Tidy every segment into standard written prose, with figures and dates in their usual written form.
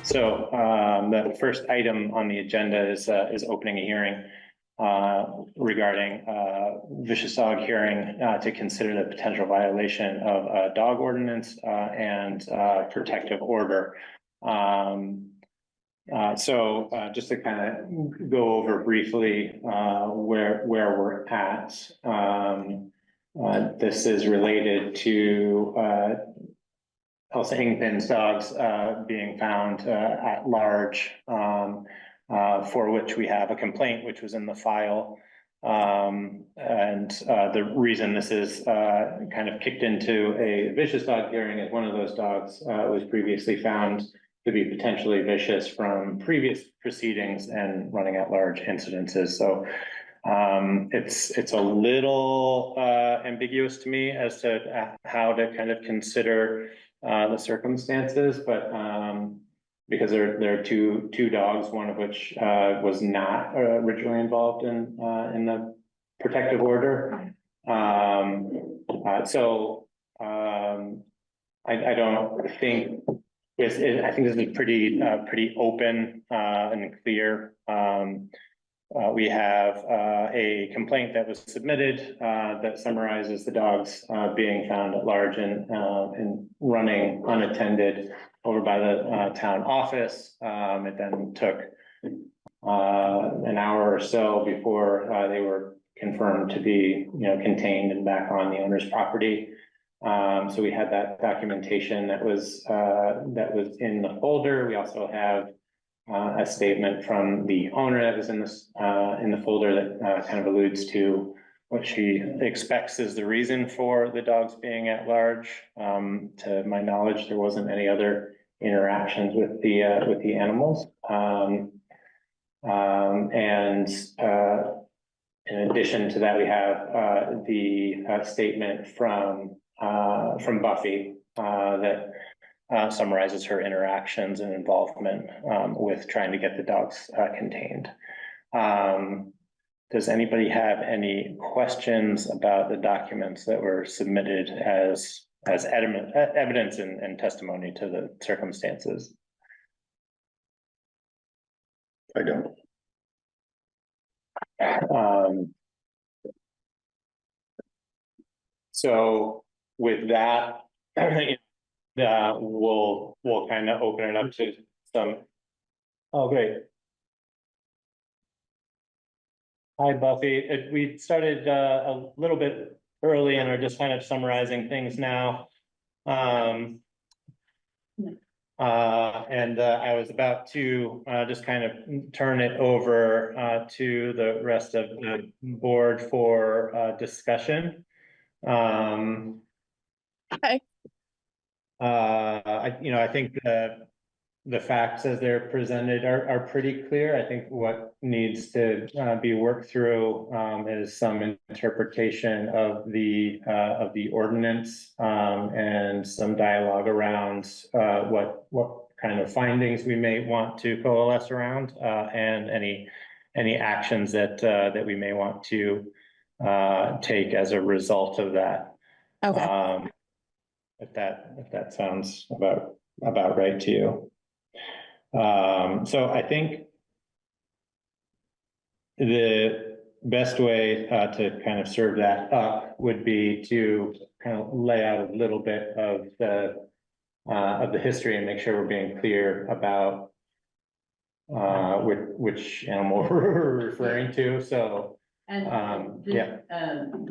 The first item on the agenda is opening a hearing regarding vicious dog hearing to consider the potential violation of a dog ordinance and protective order. Just to kind of go over briefly where we're at. This is related to Elsa Ingpen's dogs being found at large, for which we have a complaint which was in the file. The reason this is kind of kicked into a vicious dog hearing is one of those dogs was previously found to be potentially vicious from previous proceedings and running at large incidences. So it's a little ambiguous to me as to how to kind of consider the circumstances, but because there are two dogs, one of which was not originally involved in the protective order. I don't think I think this is pretty open and clear. We have a complaint that was submitted that summarizes the dogs being found at large and running unattended over by the town office. It then took an hour or so before they were confirmed to be, contained and back on the owner's property. So we had that documentation that was in the folder. We also have a statement from the owner that was in the folder that kind of alludes to what she expects is the reason for the dogs being at large. To my knowledge, there wasn't any other interactions with the animals. In addition to that, we have the statement from Buffy that summarizes her interactions and involvement with trying to get the dogs contained. Does anybody have any questions about the documents that were submitted as evidence and testimony to the circumstances? I don't. So with that, we'll kind of open it up to some. Oh, great. Hi, Buffy. We started a little bit early and are just kind of summarizing things now. I was about to just kind of turn it over to the rest of the board for discussion. Okay. I think the facts as they're presented are pretty clear. I think what needs to be worked through is some interpretation of the ordinance and some dialogue around what kind of findings we may want to coalesce around and any actions that we may want to take as a result of that. Okay. If that sounds about right to you. So I think the best way to kind of serve that up would be to kind of lay out a little bit of the history and make sure we're being clear about which animal we're referring to. So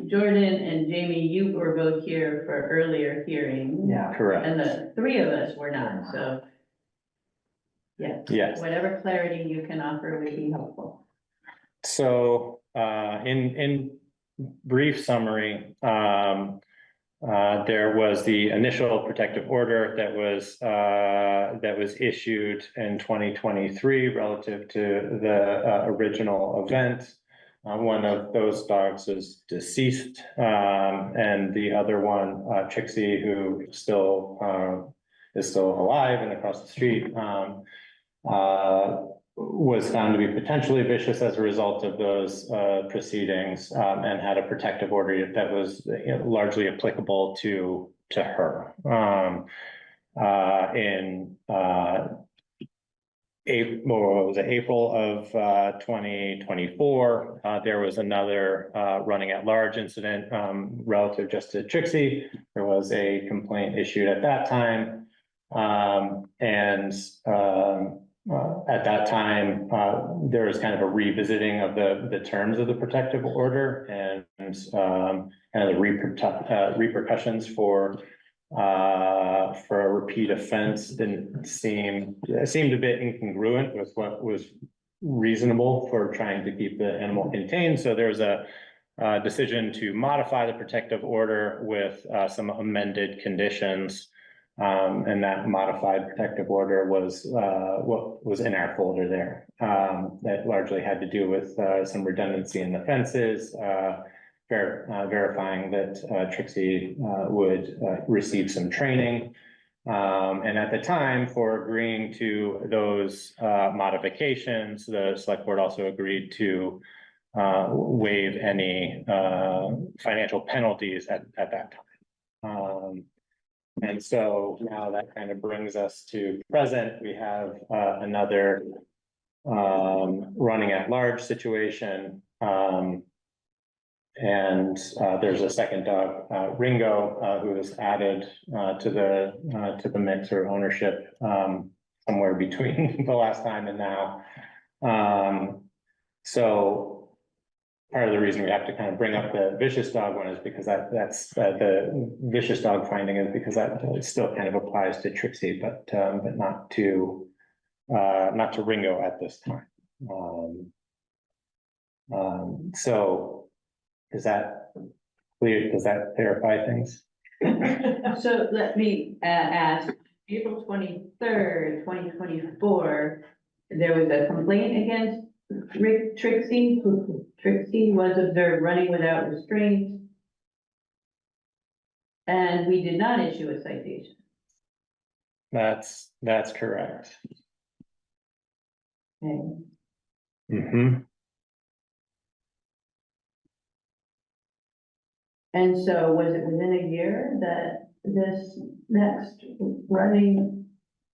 Jordan and Jamie, you were both here for earlier hearing. Yeah, correct. And the three of us were not, so. Yes. Whatever clarity you can offer would be helpful. So in brief summary, there was the initial protective order that was issued in 2023 relative to the original event. One of those dogs is deceased, and the other one, Trixie, who is still alive and across the street, was found to be potentially vicious as a result of those proceedings, and had a protective order that was largely applicable to her. In April of 2024, there was another running at large incident relative just to Trixie. There was a complaint issued at that time. At that time, there was kind of a revisiting of the terms of the protective order and the repercussions for a repeat offense seemed a bit incongruent with what was reasonable for trying to keep the animal contained. So there's a decision to modify the protective order with some amended conditions. And that modified protective order was what was in our folder there. That largely had to do with some redundancy in the fences, verifying that Trixie would receive some training. And at the time, for agreeing to those modifications, the select board also agreed to waive any financial penalties at that time. And so now that kind of brings us to present. We have another running at large situation. There's a second dog, Ringo, who was added to the mix or ownership somewhere between the last time and now. So part of the reason we have to kind of bring up the vicious dog one is because that's the vicious dog finding is because that still kind of applies to Trixie, but not to Ringo at this time. So is that clear? Does that clarify things? So let me ask, April 23rd, 2024, there was a complaint against Trixie. Trixie was observed running without restraint. And we did not issue a citation. That's correct. Okay. Mm-hmm. And so was it within a year that this next running?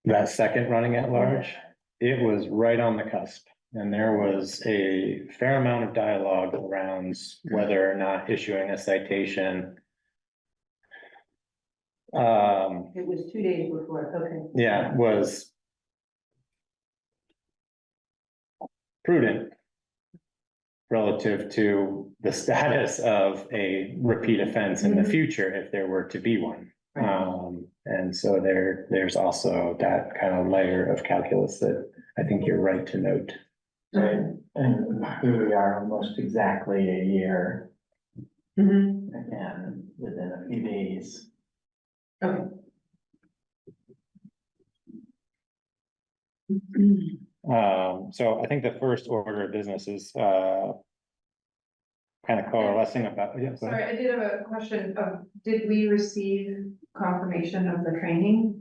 That second running at large, it was right on the cusp. And there was a fair amount of dialogue around whether or not issuing a citation. It was 2 days before, okay. Yeah, was prudent relative to the status of a repeat offense in the future if there were to be one. And so there's also that kind of layer of calculus that I think you're right to note. Right, and here we are almost exactly a year, again, within a few days. Okay. So I think the first order of business is kind of coalescing about. Yeah, go ahead. Sorry, I did have a question. Did we receive confirmation of the training?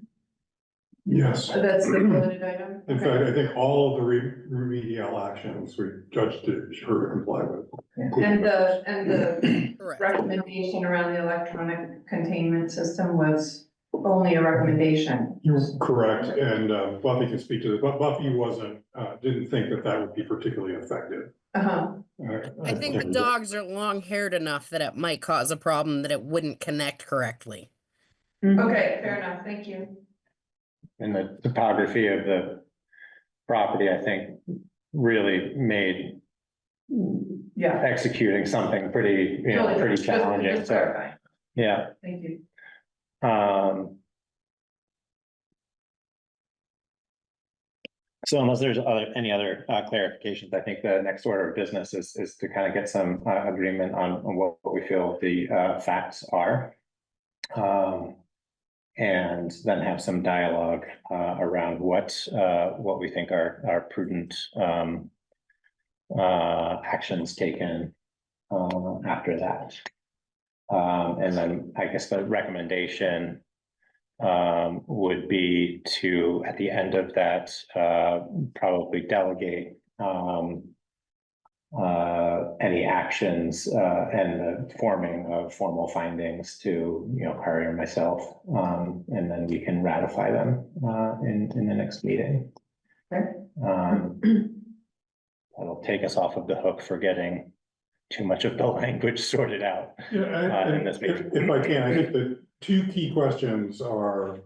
Yes, That's the voted item? in fact, I think all of the remedial actions we judged it sure to comply with. And the Correct. recommendation around the electronic containment system was only a recommendation. You're correct, and Buffy can speak to this, but Buffy didn't think that would be particularly effective. I think the dogs are long-haired enough that it might cause a problem that it wouldn't connect correctly. Okay, fair enough, thank you. And the topography of the property, I think, really made Yeah. executing something pretty, Totally. pretty Just challenging. So, clarifying. yeah. Thank you. So unless there's any other clarifications, I think the next order of business is to kind of get some agreement on what we feel the facts are. And then have some dialogue around what we think are prudent actions taken after that. And then I guess the recommendation would be to, at the end of that, probably delegate any actions and the forming of formal findings to, Kari or myself, and then we can ratify them in the next meeting. Okay. That'll take us off of the hook for getting too much of the language sorted out. Yeah, in this meeting. if I can, I think the two key questions are.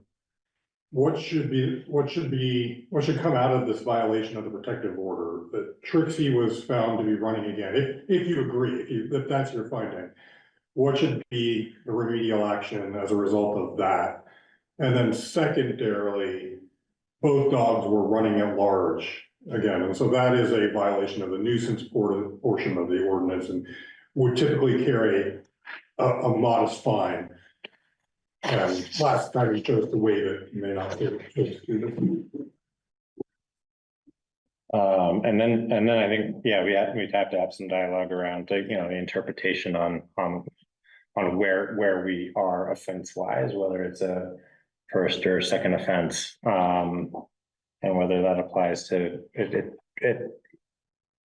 What should come out of this violation of the protective order that Trixie was found to be running again? If you agree, if that's your finding, what should be the remedial action as a result of that? And then secondarily, both dogs were running at large again, and so that is a violation of the nuisance portion of the ordinance and would typically carry a modest fine. And last time you chose to waive it, you may not chose to do it. And then I think, yeah, we'd have to have some dialogue around, the interpretation on where we are offense wise, whether it's a first or second offense. And whether that applies to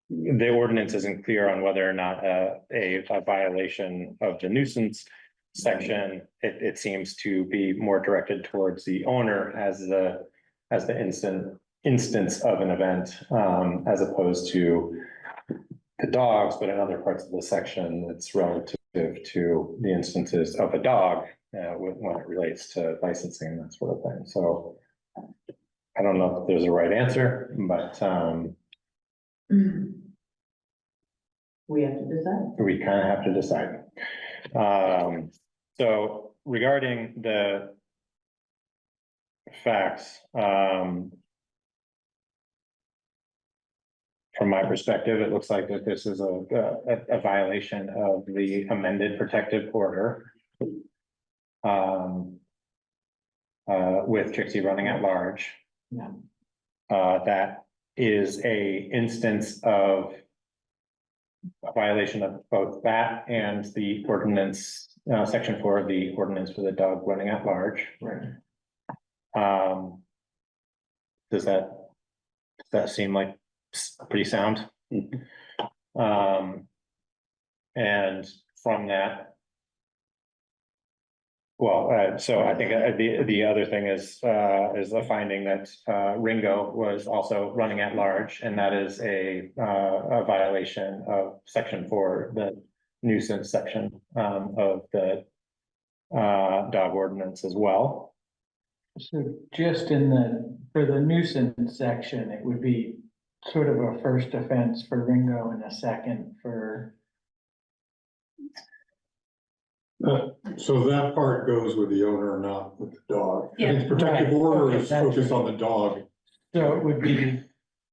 the ordinance isn't clear on whether or not a violation of the nuisance section, it seems to be more directed towards the owner as the instance of an event, as opposed to the dogs, but in other parts of the section, it's relative to the instances of a dog when it relates to licensing and that sort of thing. So I don't know if there's a right answer, but We have to decide. we kind of have to decide. So regarding the facts, from my perspective, it looks like that this is a violation of the amended protective order. With Trixie running at large. Yeah. That is a instance of a violation of both that and the ordinance, section 4 of the ordinance for the dog running at large. Right. Does that seem like pretty sound? And from that, well, so I think the other thing is the finding that Ringo was also running at large, and that is a violation of section 4, the nuisance section of the dog ordinance as well. So just for the nuisance section, it would be sort of a first offense for Ringo and a second for. So that part goes with the owner, not with the dog. Yeah. I think protective Right, order okay, is that's focused right. on the dog. So it would be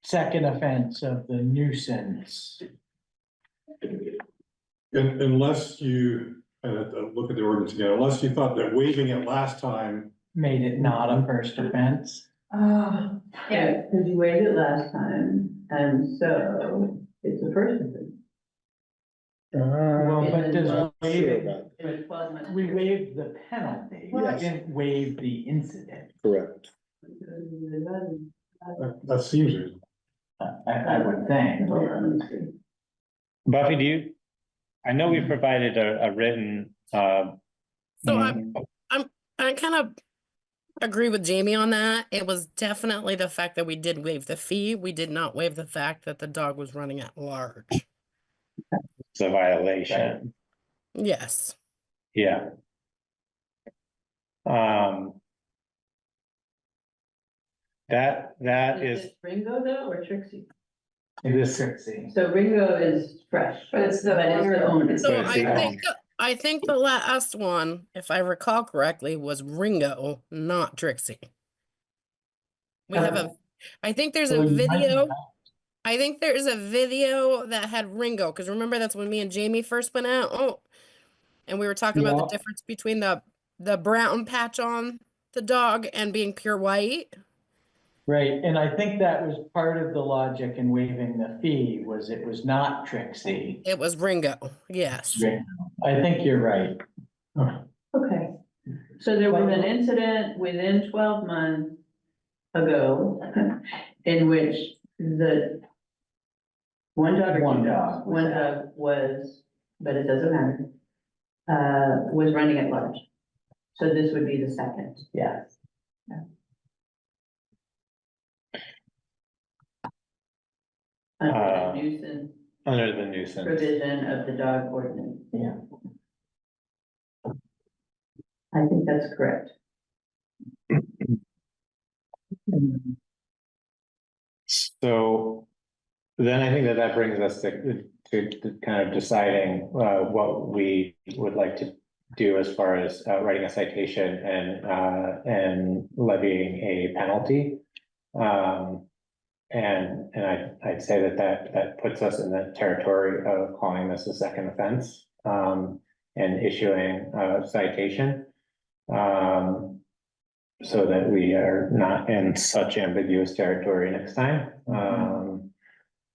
second offense of the nuisance. And unless you, look at the ordinance again, unless you thought that waiving it last time, Made it not a first offense. Yeah, Because you waived it last time, and so it's the first of it. Well, but And does then- waiving, It was 12 months. we waived the penalty, we Yes. didn't waive the incident. correct, that seems it. I would think. Hold on, let me see. Buffy, I know we provided a written. So I kind of agree with Jamie on that. It was definitely the fact that we did waive the fee. We did not waive the fact that the dog was running at large. It's a violation. Yes. Yeah. That Is is, it Ringo though, or Trixie? It is Trixie. So Ringo is fresh. But it's the owner. owner. So But it's I think the last one, if I recall correctly, was Ringo, not Trixie. We have I think there's a So you might be video. right. I think there's a video that had Ringo, because remember that's when me and Jamie first went out. Oh, and we were talking about the Yeah. difference between the brown patch on the dog and being pure white. Right, and I think that was part of the logic in waiving the fee, was it was not Trixie. It was Ringo. Yes. I think you're right. Okay, so there was an incident within 12 months ago in which the one dog was, but it doesn't matter, was running at large. So this would be the second. Yes. Under Uh, the nuisance under the nuisance. provision of the dog ordinance. Yeah. I think that's correct. So then I think that that brings us to kind of deciding what we would like to do as far as writing a citation and levying a penalty. And I'd say that puts us in the territory of calling this a second offense and issuing a citation. So that we are not in such ambiguous territory next time.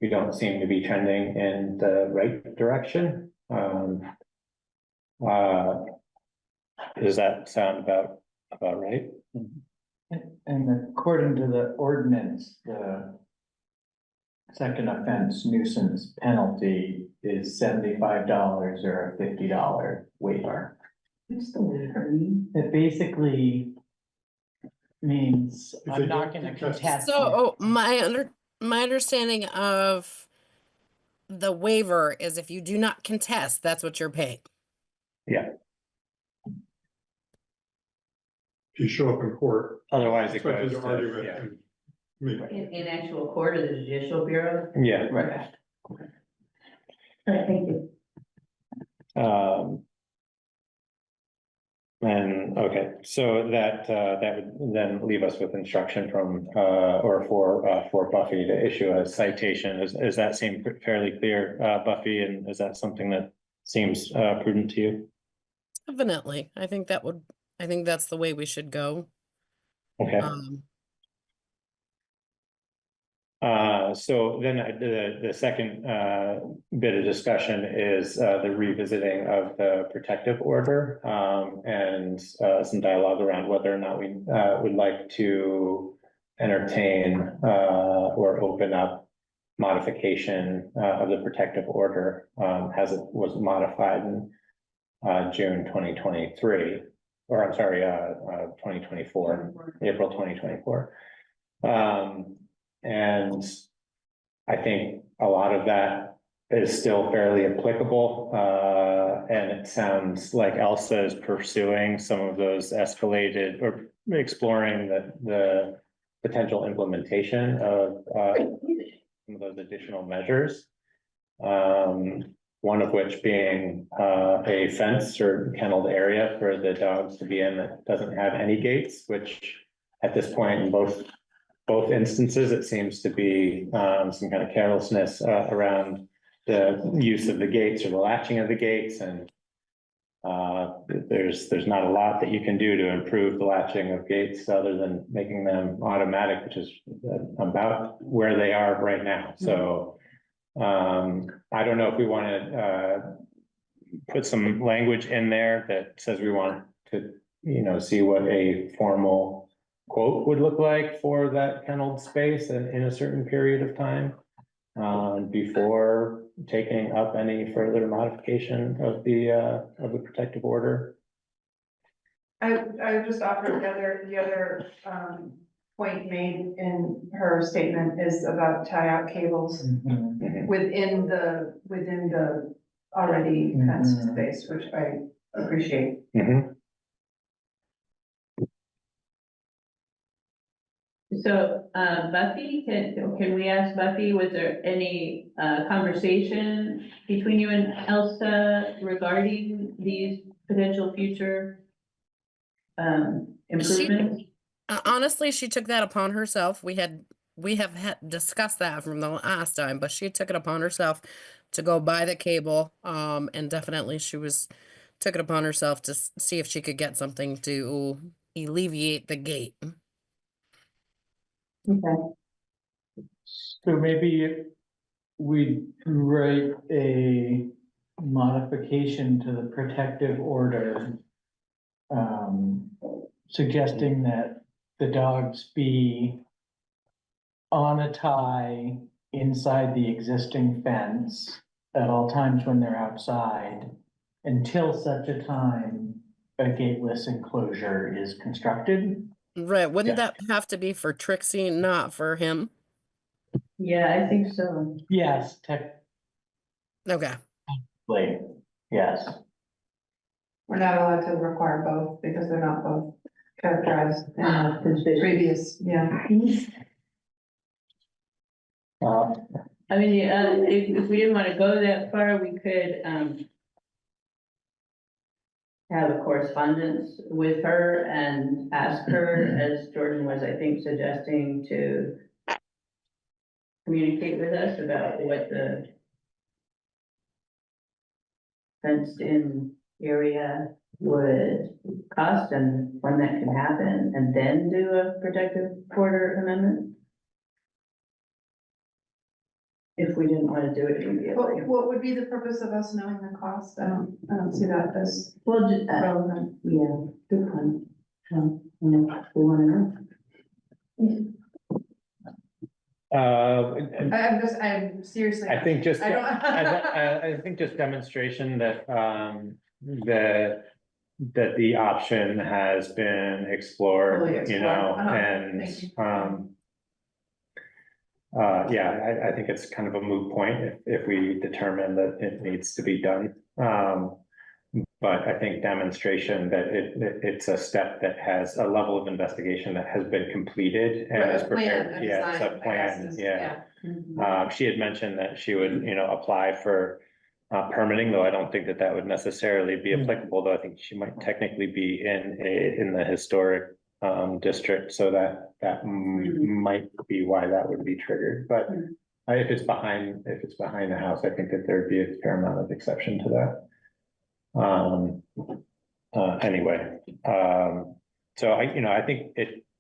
We don't seem to be trending in the right direction. Does that sound about right? And according to the ordinance, the second offense nuisance penalty is $75 or a $50 waiver. What's the waiver mean? It basically means If they I'm not don't gonna contest- contest. So my understanding of the waiver is if you do not contest, that's what you're paying. Yeah, If you show up in court, otherwise it expect you goes to argue to, it yeah. and make In actual court of the judicial bureau? Yeah. Right. All right, thank you. And, okay, so that would then leave us with instruction from, or for Buffy to issue a citation. Is that seem fairly clear, Buffy? And is that something that seems, prudent to you? Definitely. I think that's the way we should go. Okay. So then the second bit of discussion is the revisiting of the protective order and some dialogue around whether or not we would like to entertain or open up modification of the protective order as it was modified in June 2023, or I'm sorry, 2024, April 2024. And I think a lot of that is still fairly applicable. And it sounds like Elsa is pursuing some of those escalated or exploring the potential implementation of some of those additional measures. One of which being a fence or kenneled area for the dogs to be in that doesn't have any gates, which at this point in both instances, it seems to be some kind of carelessness around the use of the gates or the latching of the gates. And there's not a lot that you can do to improve the latching of gates other than making them automatic, which is about where they are right now. So I don't know if we want to put some language in there that says we want to, see what a formal quote would look like for that kenneled space in a certain period of time before taking up any further modification of the protective order. I just offered the other point made in her statement is about tie-out cables Mhm. within the already fenced space, which I appreciate. Mhm. So, Buffy, can we ask Buffy, was there any, conversation between you and Elsa regarding these potential future, improvements? Honestly, she took that upon herself. We have discussed that from the last time, but she took it upon herself to go buy the cable. And definitely took it upon herself to see if she could get something to alleviate the gate. Okay. So maybe we write a modification to the protective order. Suggesting that the dogs be on a tie inside the existing fence at all times when they're outside until such a time a gateless enclosure is constructed. Right. Wouldn't Yeah. that have to be for Trixie, not for him? Yeah, I think so. Yes, Okay, technically, yes. We're not allowed to require both because they're not both characterized in the previous, yeah. I mean, if we didn't wanna go that far, we could, have a correspondence with her and ask her, as Jordan was, I think, suggesting, to communicate with us about what the fenced-in area would cost and when that can happen, and then do a protective border amendment. If we didn't wanna do it immediately. What would be the purpose of us knowing the cost? I don't see that as Well, relevant. yeah, good point. We wanna know. I'm seriously. I think just, I don't. I think just demonstration that, that the option has been Fully explored, you explored. know, Thank and, you. yeah, I think it's kind of a moot point if we determine that it needs to be done. But I think demonstration that it's a step that has a level of investigation that has been completed and is prepared. Yeah, it's a plan, yeah. She had mentioned that she would, you know, apply for permitting, though I don't think that that would necessarily be applicable, though I think she might technically be in the historic district, so that might be why that would be triggered, but if it's behind the house, I think that there'd be a fair amount of exception to that. Anyway, so I think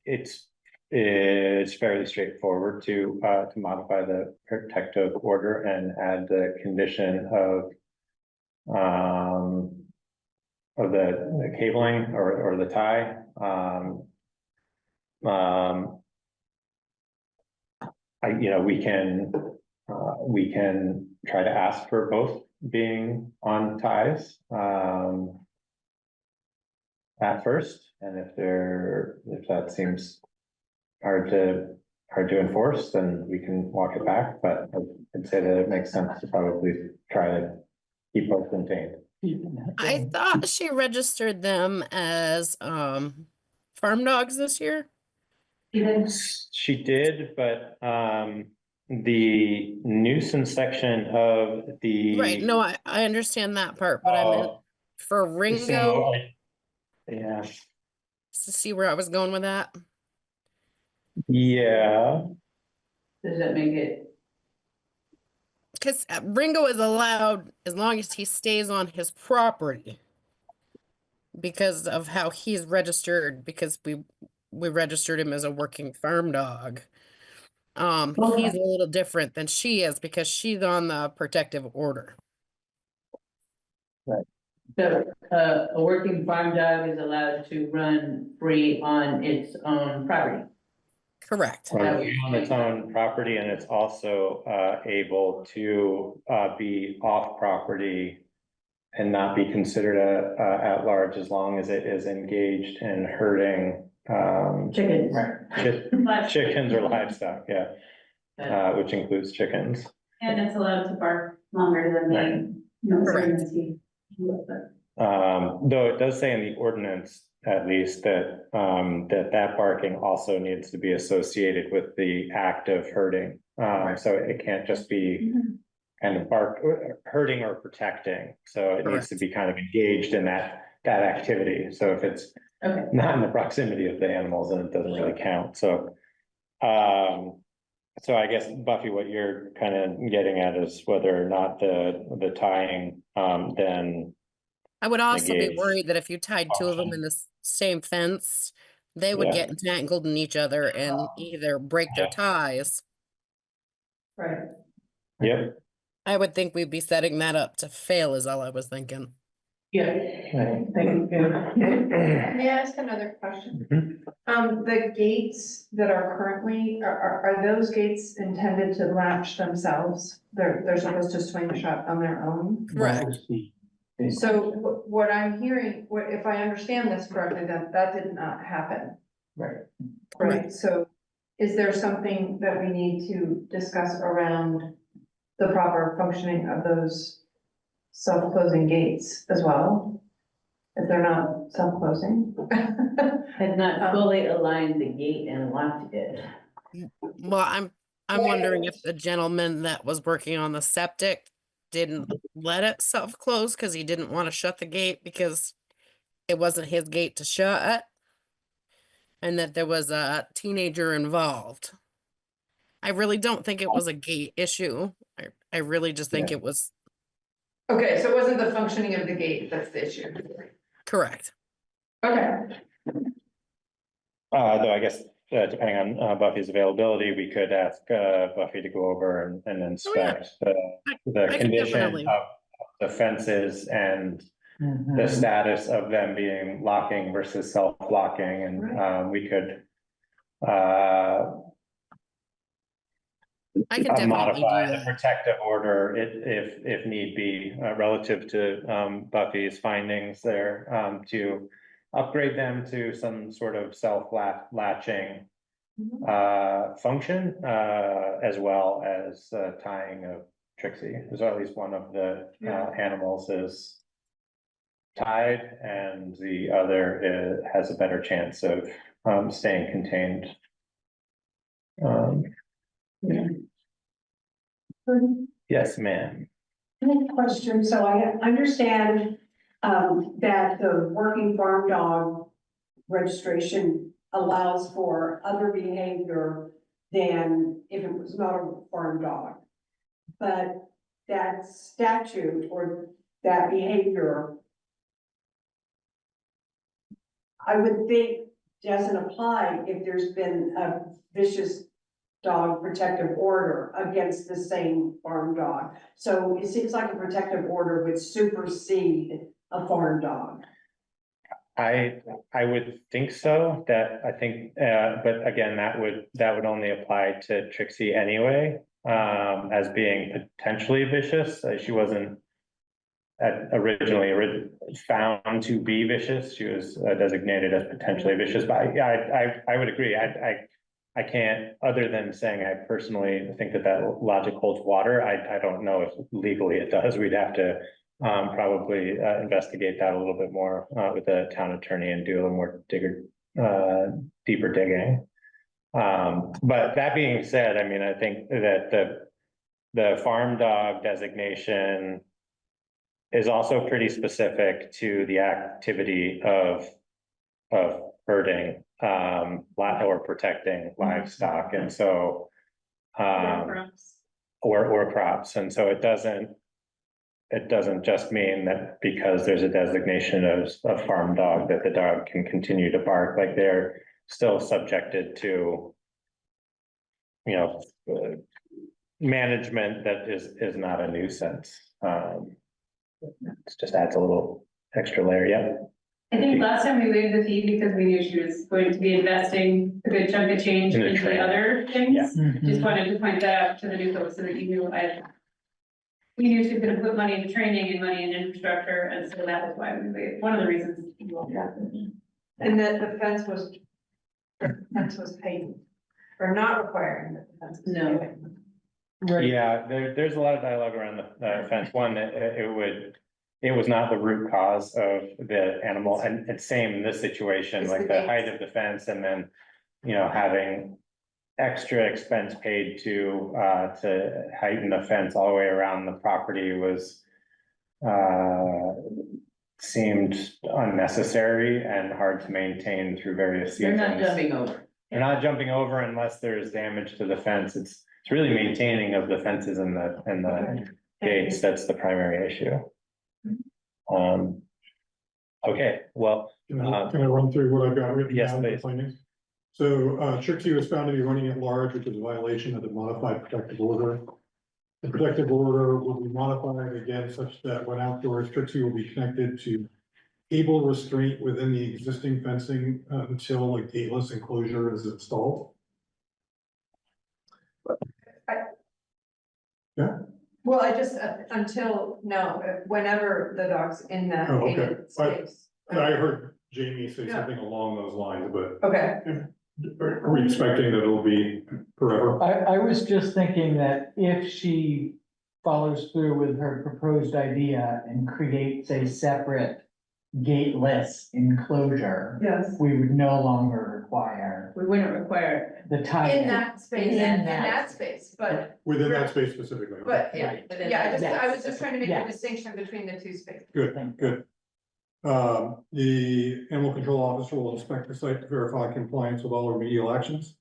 it's fairly straightforward to modify the protective order and add the condition of the cabling or the tie. We can try to ask for both being on ties at first, and if that seems hard to enforce, then we can walk it back, but I'd say that it makes sense to probably try to keep both contained. I thought she registered them as farm dogs this year. She did, but the nuisance section of the. Right, no, I understand that part, but I meant for Ringo, So, yeah, to see where I was going with that. yeah, Does that make it? Because Ringo is allowed as long as he stays on his property. Because of how he's registered, because we registered him as a working farm dog. He's a little different than she is because she's on the protective order. So, a working farm dog is allowed to run free on its own property. Correct. on its own property, and it's also able to be off property and not be considered at large as long as it is engaged in herding Chickens. chickens or livestock, yeah, which includes chickens. And it's allowed to bark longer than the Correct. Though it does say in the ordinance, at least, that that barking also needs to be associated with the act of herding. So it can't just be kind of herding or protecting. So it needs to be kind of engaged in that activity. So if it's not in the proximity of the animals, then it doesn't really count. So so I guess, Buffy, what you're kind of getting at is whether or not the tying then. I would also be Negates worried that if you tied two of them in the same fence, they would get entangled in each other and either break their ties. Right. Yep. I would think we'd be setting that up to fail is all I was thinking. Yeah. Thank you. May I ask another question? The gates that are currently, are those gates intended to latch themselves? They're supposed to swing shut on their own? Correct. So what I'm hearing, if I understand this correctly, that did not happen. Right. Right, so is there something that we need to discuss around the proper functioning of those self-closing gates as well? If they're not self-closing? Had not fully aligned the gate and locked it. Well, I'm wondering if the gentleman that was working on the septic didn't let it self-close because he didn't want to shut the gate because it wasn't his gate to shut, and that there was a teenager involved. I really don't think it was a gate issue. I really just think it was Okay, so it wasn't the functioning of the gate that's the issue. correct. Okay. Though I guess, depending on Buffy's availability, we could ask Buffy to go over and inspect the I can condition definitely- of the fences and the status of them being locking versus self-locking, and we could I can definitely modify do the that. protective order if need be, relative to Buffy's findings there, to upgrade them to some sort of self-latching function, as well as tying of Trixie. So at least one of the animals is tied and the other has a better chance of staying contained. Yes, ma'am. Any question? So I understand that the working farm dog registration allows for other behavior than if it was not a farm dog. But that statute or that behavior, I would think doesn't apply if there's been a vicious dog protective order against the same farm dog. So it seems like a protective order would supersede a farm dog. I would think so, that I think, but again, that would only apply to Trixie anyway, as being potentially vicious. She wasn't originally found to be vicious. She was designated as potentially vicious, but I would agree. I can't, other than saying I personally think that logic holds water. I don't know if legally it does. We'd have to probably investigate that a little bit more with the town attorney and do a little more deeper digging. But that being said, I mean, I think that the farm dog designation is also pretty specific to the activity of herding or protecting livestock, and so or crops, and so it doesn't just mean that because there's a designation of a farm dog that the dog can continue to bark. Like, they're still subjected to, you know, management that is not a nuisance. It just adds a little extra layer. Yeah. I think last time we waived the fee because we knew she was going to be investing a good chunk of change In the into training. other things. Mhm. Just wanted to point that out to the new folks so that you knew we knew she was gonna put money into training and money in infrastructure, and so that was why we waived, one of the reasons. And that the fence was paid, or not requiring that the fence was No. paid. Right. Yeah, there's a lot of dialogue around the fence. One, it was not the root cause of the animal, and it's same in this situation, It's like the the height gates. of the fence, and then, you know, having extra expense paid to heighten the fence all the way around the property was seemed unnecessary and hard to maintain through various They're seasons. not jumping over. They're not jumping over unless there's damage to the fence. It's really maintaining of the fences and the gates, that's the primary issue. Okay, well, Can I run through what I've got written Yes, down for please. findings? So, Trixie was found to be running at large, which is a violation of the modified protective order. The protective order will be modified again such that when outdoors, Trixie will be connected to cable restraint within the existing fencing until a gateless enclosure is installed. Well, I just, whenever the dog's in that Oh, okay. gated space. I heard Jamie say something along those lines, but Okay, Are we expecting that it'll be forever? I was just thinking that if she follows through with her proposed idea and creates a separate gateless enclosure, Yes. we would no longer require We wouldn't require the tie. In that space, In in that that space, but, Within that space specifically? but, yeah, Right. I was just trying to make a Yes. distinction between the two spaces. Good, good. The animal control officer will inspect the site to verify compliance with all remedial actions.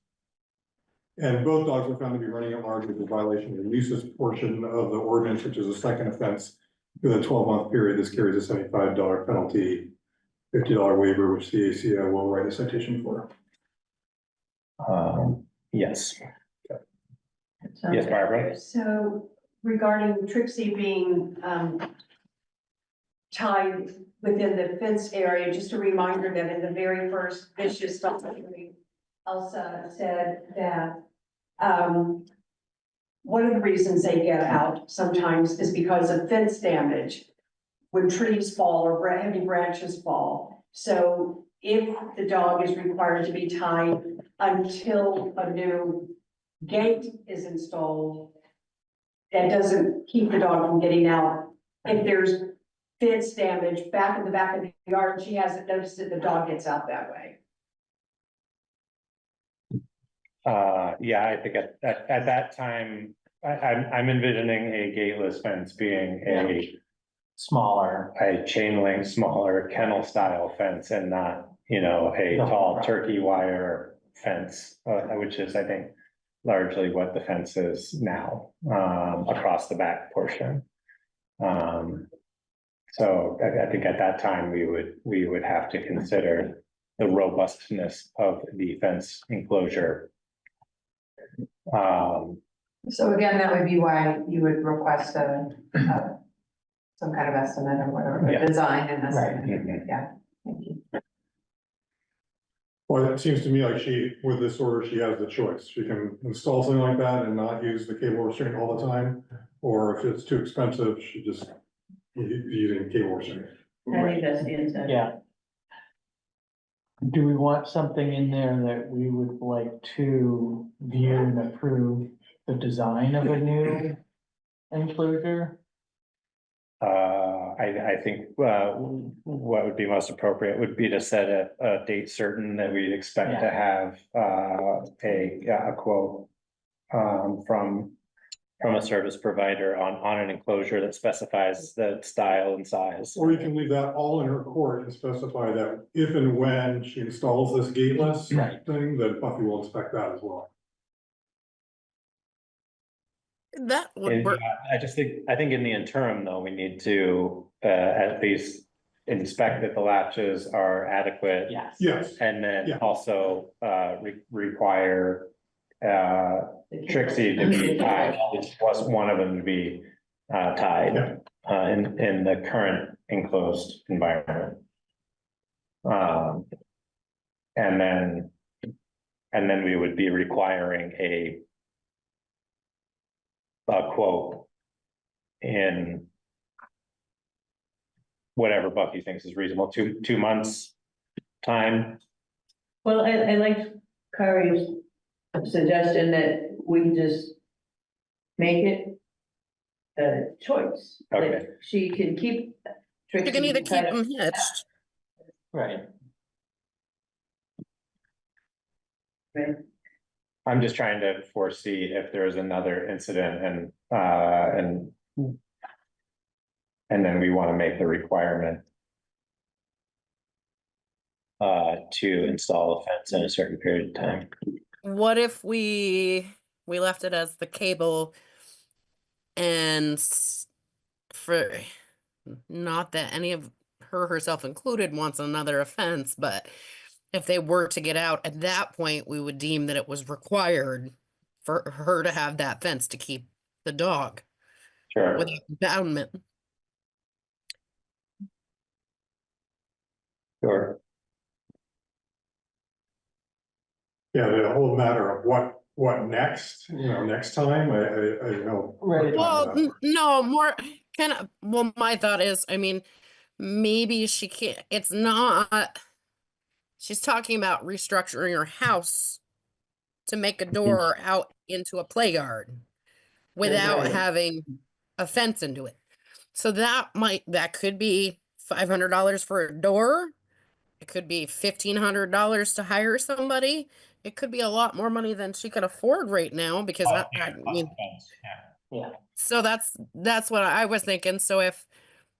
And both dogs were found to be running at large with a violation of the nuisance portion of the ordinance, which is a second offense. With a 12-month period, this carries a $75 penalty, $50 waiver, which the ACO will write a citation for. Yes. Sounds Yes, good. Barbara? So regarding Trixie being, tied within the fence area, just a reminder that in the very first vicious documentary, Elsa said that, one of the reasons they get out sometimes is because of fence damage when trees fall or heavy branches fall. So if the dog is required to be tied until a new gate is installed, that doesn't keep the dog from getting out. If there's fence damage back in the back of the yard, she hasn't noticed that the dog gets out that way. Yeah, I think at that time, I'm envisioning a gateless fence being Smaller. a chain link, smaller kennel style fence and not, a The whole tall property. turkey wire fence, which is, I think, largely what the fence is now, across the back portion. So I think at that time, we would have to consider the robustness of the fence enclosure. So again, that would be why you would request some kind of estimate or whatever, Yeah. a design and estimate. Mhm. Yeah, thank you. Well, it seems to me like with this order, she has the choice. She can install something like that and not use the cable restraint all the time. Or if it's too expensive, she just using cable restraint. I think that's the intent. Yeah. Do we want something in there that we would like to view and approve the design of a new enclosure? I think, what would be most appropriate would be to set a date certain that we'd expect to have, a quote. From a service provider on an enclosure that specifies the style and size. Or you can leave that all in her court and specify that if and when she installs this gateless Right. thing, that Buffy will inspect that as well. That would And work. I think in the interim, though, we need to, at least inspect that the latches are adequate. Yes. Yes, And then Yeah. also, require, Trixie to be tied, which was one of them to be, tied, in the current enclosed environment. And then we would be requiring a quote in whatever Buffy thinks is reasonable, 2 months time. Well, I liked Kari's suggestion that we just make it a choice. that Okay. She can keep. You can Trixie either keep tied up. them hitched. Right. Right. I'm just trying to foresee if there's another incident and then we want to make the requirement to install a fence in a certain period of time. What if we left it as the cable and for, not that any of her herself included wants another offense, but if they were to get out at that point, we would deem that it was required for her to have that fence to keep the dog Sure. without boundment. Sure. yeah, the whole matter of what next, next time, I know. Right. Well, no, more kind of, well, my thought is, I mean, maybe she can't, She's talking about restructuring her house to make a door out into a play yard without Right. having a fence into it. So that could be $500 for a door. It could be $1,500 to hire somebody. It could be a lot more money than she could afford right now because I mean, Yeah. so that's what I was thinking. So if,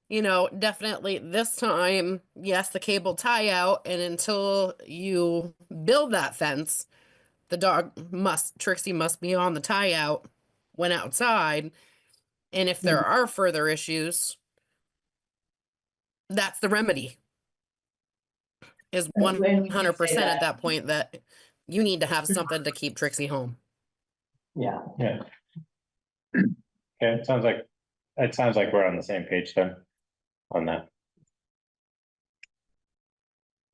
you know, definitely this time, yes, the cable tie out, and until you build that fence, Trixie must be on the tie out when outside. And if there are further issues, that's the remedy. Is When would you say 100% at that? that point that you need to have something to keep Trixie home. Yeah. Yeah. Okay, it sounds like we're on the same page then on that.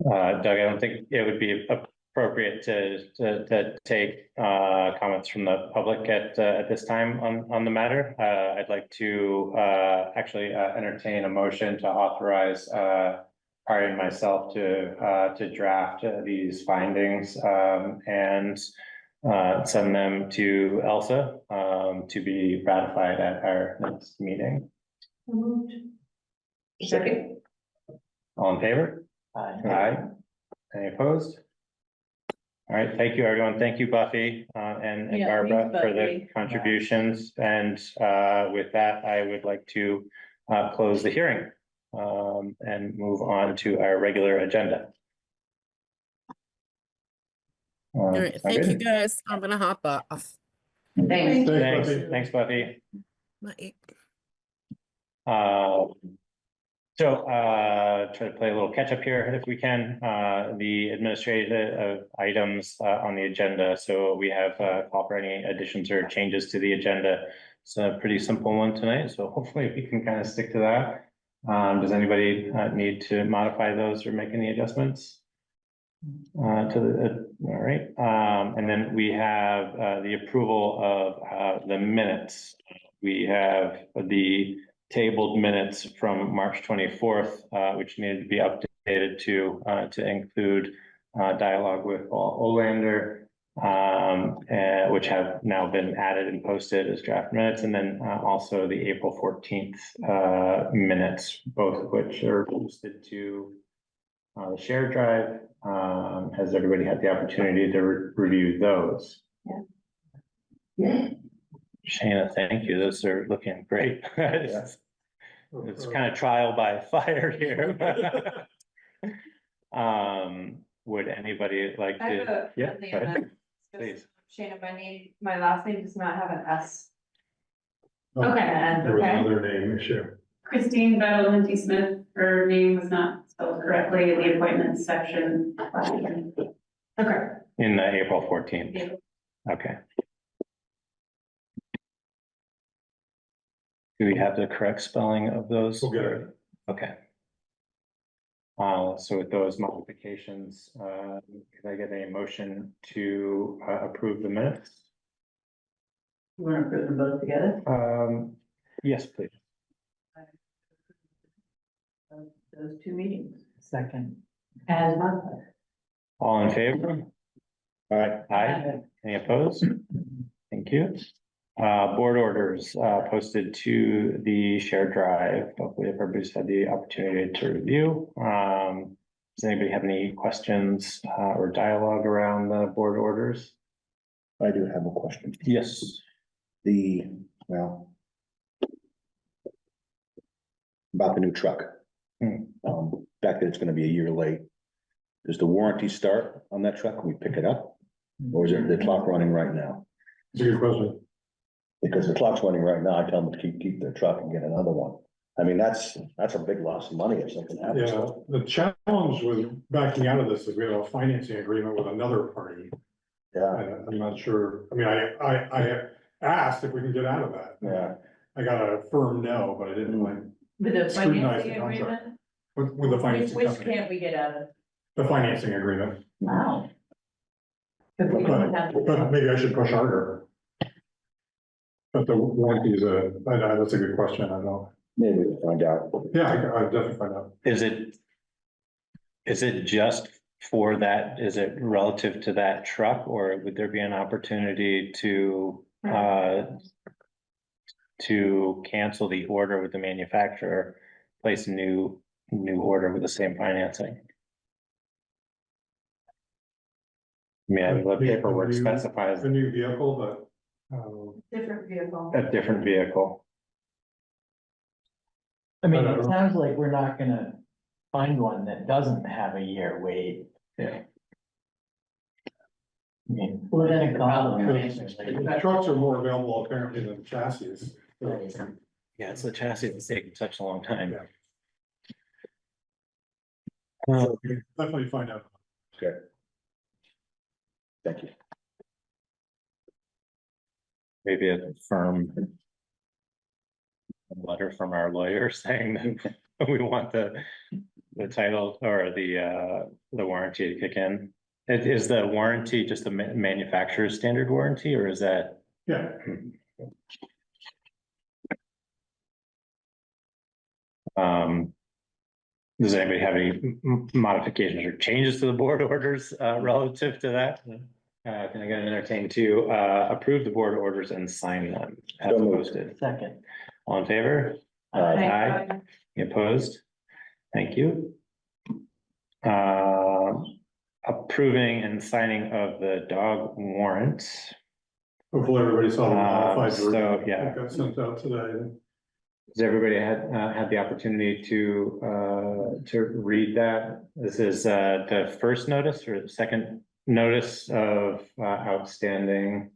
Doug, I don't think it would be appropriate to take comments from the public at this time on the matter. I'd like to actually entertain a motion to authorize Ari and myself to draft these findings and send them to Elsa to be ratified at our next meeting. Second. All in favor? Aye. Any opposed? All right, thank you, everyone. Thank you, Buffy, and Yeah, Barbara thanks, for the Buffy. contributions. And with that, I would like to close the hearing and move on to our regular agenda. All right, thank you guys. I'm gonna hop off. Thanks. Thanks, Buffy. Bye. Try to play a little catch up here if we can. The administrative items on the agenda. So we have call for any additions or changes to the agenda. It's a pretty simple one tonight, so hopefully we can kind of stick to that. Does anybody need to modify those or make any adjustments? All right. And then we have the approval of the minutes. We have the tabled minutes from March 24th, which needed to be updated to include dialogue with Paul Olander, which have now been added and posted as draft minutes, and then also the April 14th minutes, both of which are posted to the shared drive. Has everybody had the opportunity to review those? Yeah. Shana, thank you. Those are looking great. It's kind of trial by fire here. Would anybody like I have to? a Yeah, friendly go ahead. amendment. Please. Shana, my last name does not have an S. Okay. And, There was okay, another name issue. Christine Badalamenti Smith, her name was not spelled correctly in the appointments section. okay. In the April 14th. Yeah. Okay. Do we have the correct spelling of those? We'll get it. Okay. So with those modifications, could I get a motion to approve the minutes? You want to approve them both together? Yes, please. Those two meetings. Second. As modified. All in favor? All right, aye. Any opposed? Thank you. Board orders posted to the shared drive. Hopefully everybody's had the opportunity to review. Does anybody have any questions or dialogue around the board orders? I do have a question. Yes. About the new truck. Fact that it's gonna be a year late. Does the warranty start on that truck when we pick it up? Or is it the clock running right now? It's a good question. Because the clock's running right now, I tell them to keep their truck and get another one. I mean, that's a big loss of money if something happens. Yeah, the challenge with backing out of this is we have a financing agreement with another party. Yeah, And I'm not sure, I mean, I asked if we can get out of that. yeah. I got a firm no, but I didn't like, With the Scrutinize financing the contract. agreement? with the Which, financing which company, can't we get out of? the financing agreement. Wow. Because we don't have. But maybe I should push harder. But the warranty is that's a good question, I don't, Maybe we'll find out. yeah, I definitely find out. Is it just for that, is it relative to that truck, or would there be an opportunity to cancel the order with the manufacturer, place a new order with the same financing? I mean, the paperwork specifies A new vehicle, but, Different vehicle. a different vehicle. I mean, it sounds like we're not gonna find one that doesn't have a year wait. Yeah. I mean, Well, I that's think the all problem, the- right? the trucks are more available apparently than the chassis. Yeah, it's the chassis that's taking such a long time. Yeah. Definitely find out. Okay. Thank you. Maybe a firm letter from our lawyer saying that we want the title or the warranty to kick in. Is the warranty just the manufacturer's standard warranty, or is that? Yeah, Does anybody have any modifications or changes to the board orders relative to that? Can I get an entertain to approve the board orders and sign them as So moved. posted? Second. All in favor? Aye. Any opposed? Thank you. Approving and signing of the dog warrant. hopefully everybody saw the modified So, version. yeah. It got sent out today. Has everybody had the opportunity to read that? This is the first notice or the second notice of outstanding.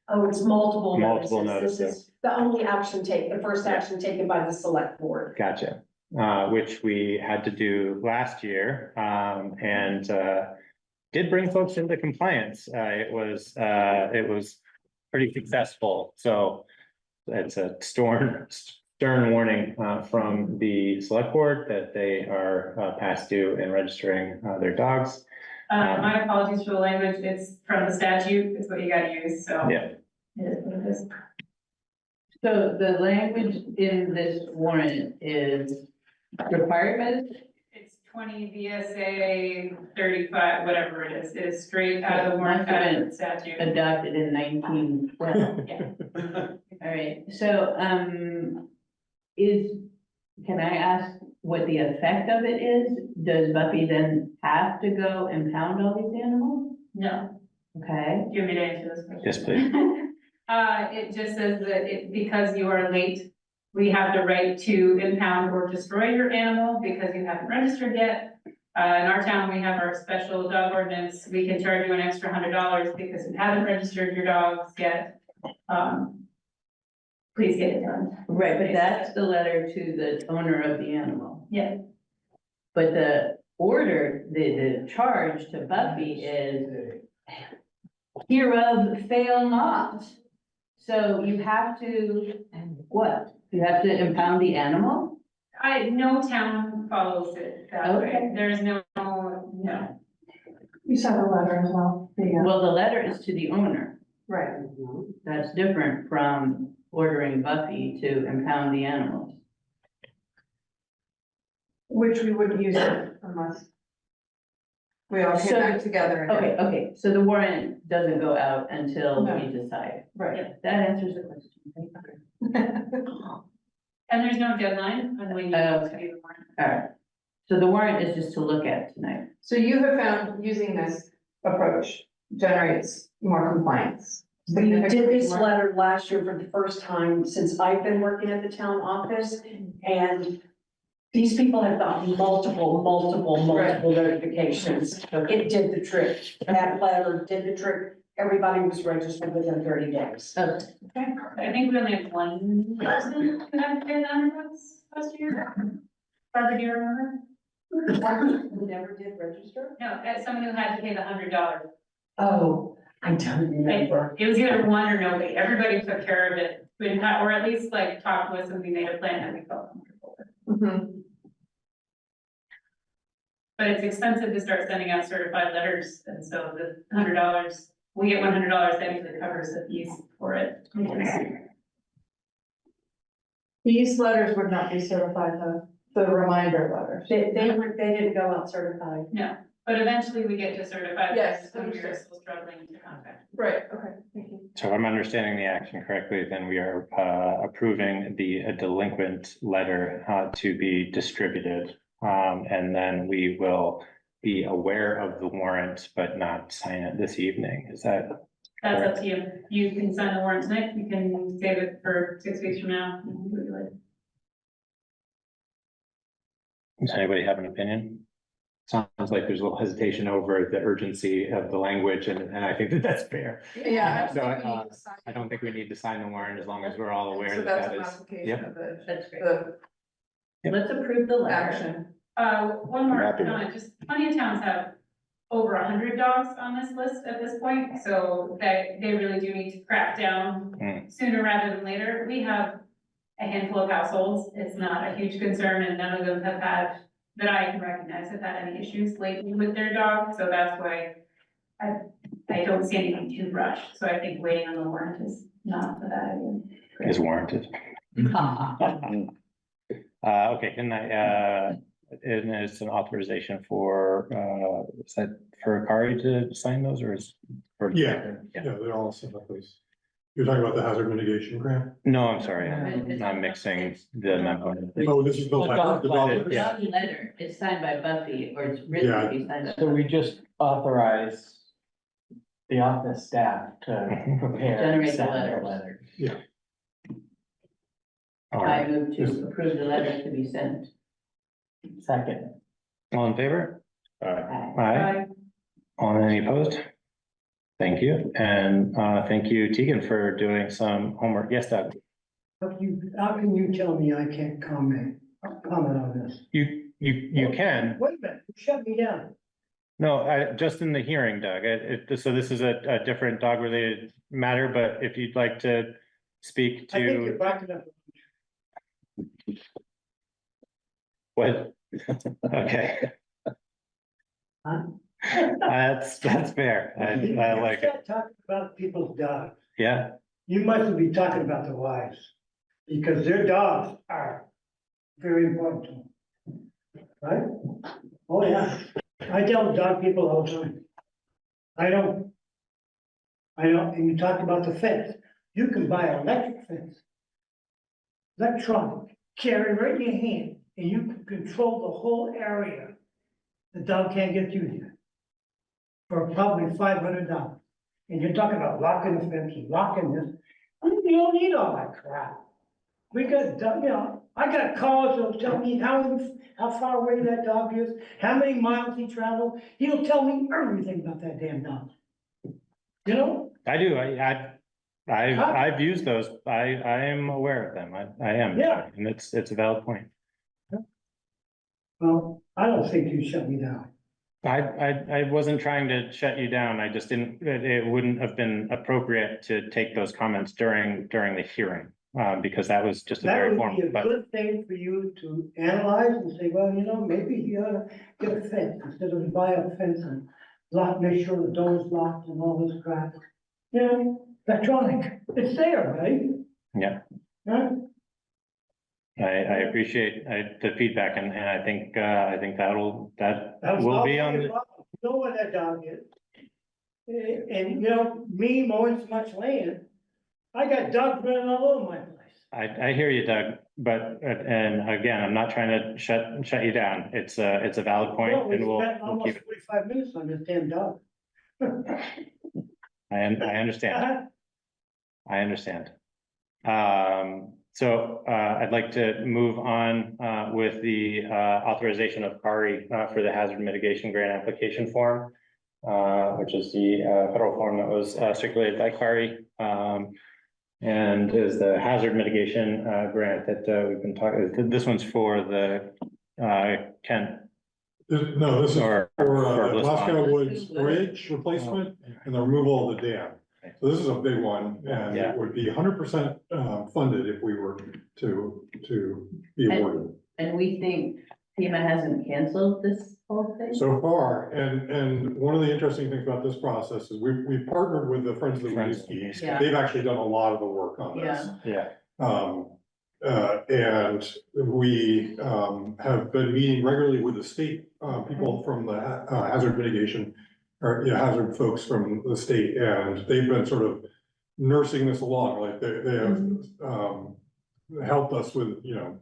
Oh, it's multiple Multiple notices. This is the only action taken, the first action taken by the select board. Gotcha, which we had to do last year, and did bring folks into compliance. It was pretty successful, so it's a stern warning from the select board that they are past due in registering their dogs. My apologies for the language, it's from the statute, it's what you gotta use, so. Yeah. It is what it is. So the language in this warrant is requirement. It's 20 VSA 35, whatever it is straight out of the warrant, out of the statute. Adopted in 1912. Yeah. All right, so, can I ask what the effect of it is? Does Buffy then have to go and pound all these animals? No, Okay. do you want me to answer this question? Yes, please. It just says that because you are late, we have the right to impound or destroy your animal because you haven't registered yet. In our town, we have our special dog ordinance. We can charge you an extra $100 because you haven't registered your dogs yet. Please get it done. Right, but that's the letter to the owner of the animal. Yeah. But the order, the charge to Buffy is hereof fail not. So you have to, what? You have to impound the animal? No town follows it that way. Okay. There's no. You saw the letter as well. Well, the letter is to the owner. Right. That's different from ordering Buffy to impound the animals. Which we wouldn't use it unless we all came back together. and did it. Okay, so the warrant doesn't go out until No. we decide. Right. That answers the question. And there's no deadline on when you have to do the warrant. All right, so the warrant is just to look at tonight. So you have found using this approach generates more compliance. We did this Significantly more. letter last year for the first time since I've been working at the town office, and these people have gotten multiple notifications. It did the trick. That letter did the trick. Everybody was registered within 30 days. Okay. I think we only have one person who had paid $100 last year. Barbara, do you remember? Who never did register? No, that's someone who had to pay the $100. Oh, I don't remember. It was either one or nobody. Everybody took care of it, or at least like talked with us and we made a plan that we felt comfortable with. Mhm. But it's expensive to start sending out certified letters, and so the $100, we get $100, that usually covers the fees for it. These letters would not be certified though, the reminder letters. They didn't go out certified. No, But eventually we get to certified. Yes, When we're understood. still struggling to contact. Right, okay, thank you. So if I'm understanding the action correctly, then we are approving the delinquent letter to be distributed. And then we will be aware of the warrant, but not sign it this evening. Is that? That's up to you. You can sign the warrant tonight, you can save it for 6 weeks from now. Does anybody have an opinion? Sounds like there's a little hesitation over the urgency of the language, and I think that that's fair. Yeah. So I don't think we need to sign the warrant as long as we're all aware So that that's a that is. modification Yep. of the, That's great. the Yep. Let's approve the letter. action. One more Happy. comment, just plenty of towns have over 100 dogs on this list at this point, so they really do need to crack down sooner rather than later. We have a handful of households, it's not a huge concern, and none of them have had, that I can recognize, have had any issues lately with their dog, so that's why I don't see anything too rushed, so I think waiting on the warrant is not a bad idea. Is warranted. Okay, can I, and it's an authorization for, is that for Akari to sign those or is? for- Yeah, they're all set up, please. You're talking about the hazard mitigation grant? No, I'm sorry, I'm mixing the memo. Oh, this is the letter. The dog letter? Yeah. Not the letter, it's signed by Buffy, or it's written to be signed by. So we just authorize the office staff to prepare. and Generate the send letters. letter. All I right, move to approve the letter to be sent. Second. all in favor? Aye. Aye. On any opposed? Thank you, and thank you, Tegan, for doing some homework. Yes, Doug? How can you tell me I can't comment on this? You can. Wait a minute, you shut me down. No, just in the hearing, Doug. So this is a different dog related matter, but if you'd like to speak I think you're to backing up. what? Okay. Huh? That's fair. I like You it. start talking about people's dogs. Yeah, You must be talking about the wives, because their dogs are very important to them. Right? Oh, yeah. I tell dog people all the time. I don't, and you talk about the fence. You can buy an electric fence. Electronic, carry it right in your hand, and you can control the whole area. The dog can't get through there. For probably $500. And you're talking about locking the fence, and locking this. You don't need all that crap. We got, I got calls that'll tell me how far away that dog is, how many miles he traveled. He'll tell me everything about that damn dog. You know? I do. I've used those. I am aware of them. I am. Yeah. And it's a valid point. Well, I don't think you shut me down. I wasn't trying to shut you down. I just didn't, it wouldn't have been appropriate to take those comments during the hearing. Because that was just a That very would formal, be a but good thing for you to analyze and say, well, maybe you ought to get a fence instead of buy a fence and make sure the door is locked and all this crap. Electronic, it's there, right? yeah, Huh? I appreciate the feedback and I think that will be on the, You know where that dog is. And me mowing so much land, I got dogs running all over my place. I hear you, Doug, but, and again, I'm not trying to shut you down. It's a valid point Well, we and we'll spent keep almost it. 45 minutes on this damn dog. I understand. I understand. So I'd like to move on with the authorization of Kari for the hazard mitigation grant application form, which is the federal form that was circulated by Kari. And is the hazard mitigation grant that we've been talking, this one's for the Kent. No, this is Or for the Bliss Moscow Pond. Woods Bridge replacement and the removal of the dam. So this is a big one, and Yeah. it would be 100% funded if we were to be awarded. And we think FEMA hasn't canceled this whole thing? So far, and one of the interesting things about this process is we've partnered with the Friends of the Friends of the Whiskey. Yeah. They've actually done a lot of the work on this. Yeah. Yeah, And we, have been meeting regularly with the state, people from the hazard mitigation, or, you know, hazard folks from the state, and they've been sort of nursing this along, like they have, helped us with, you know,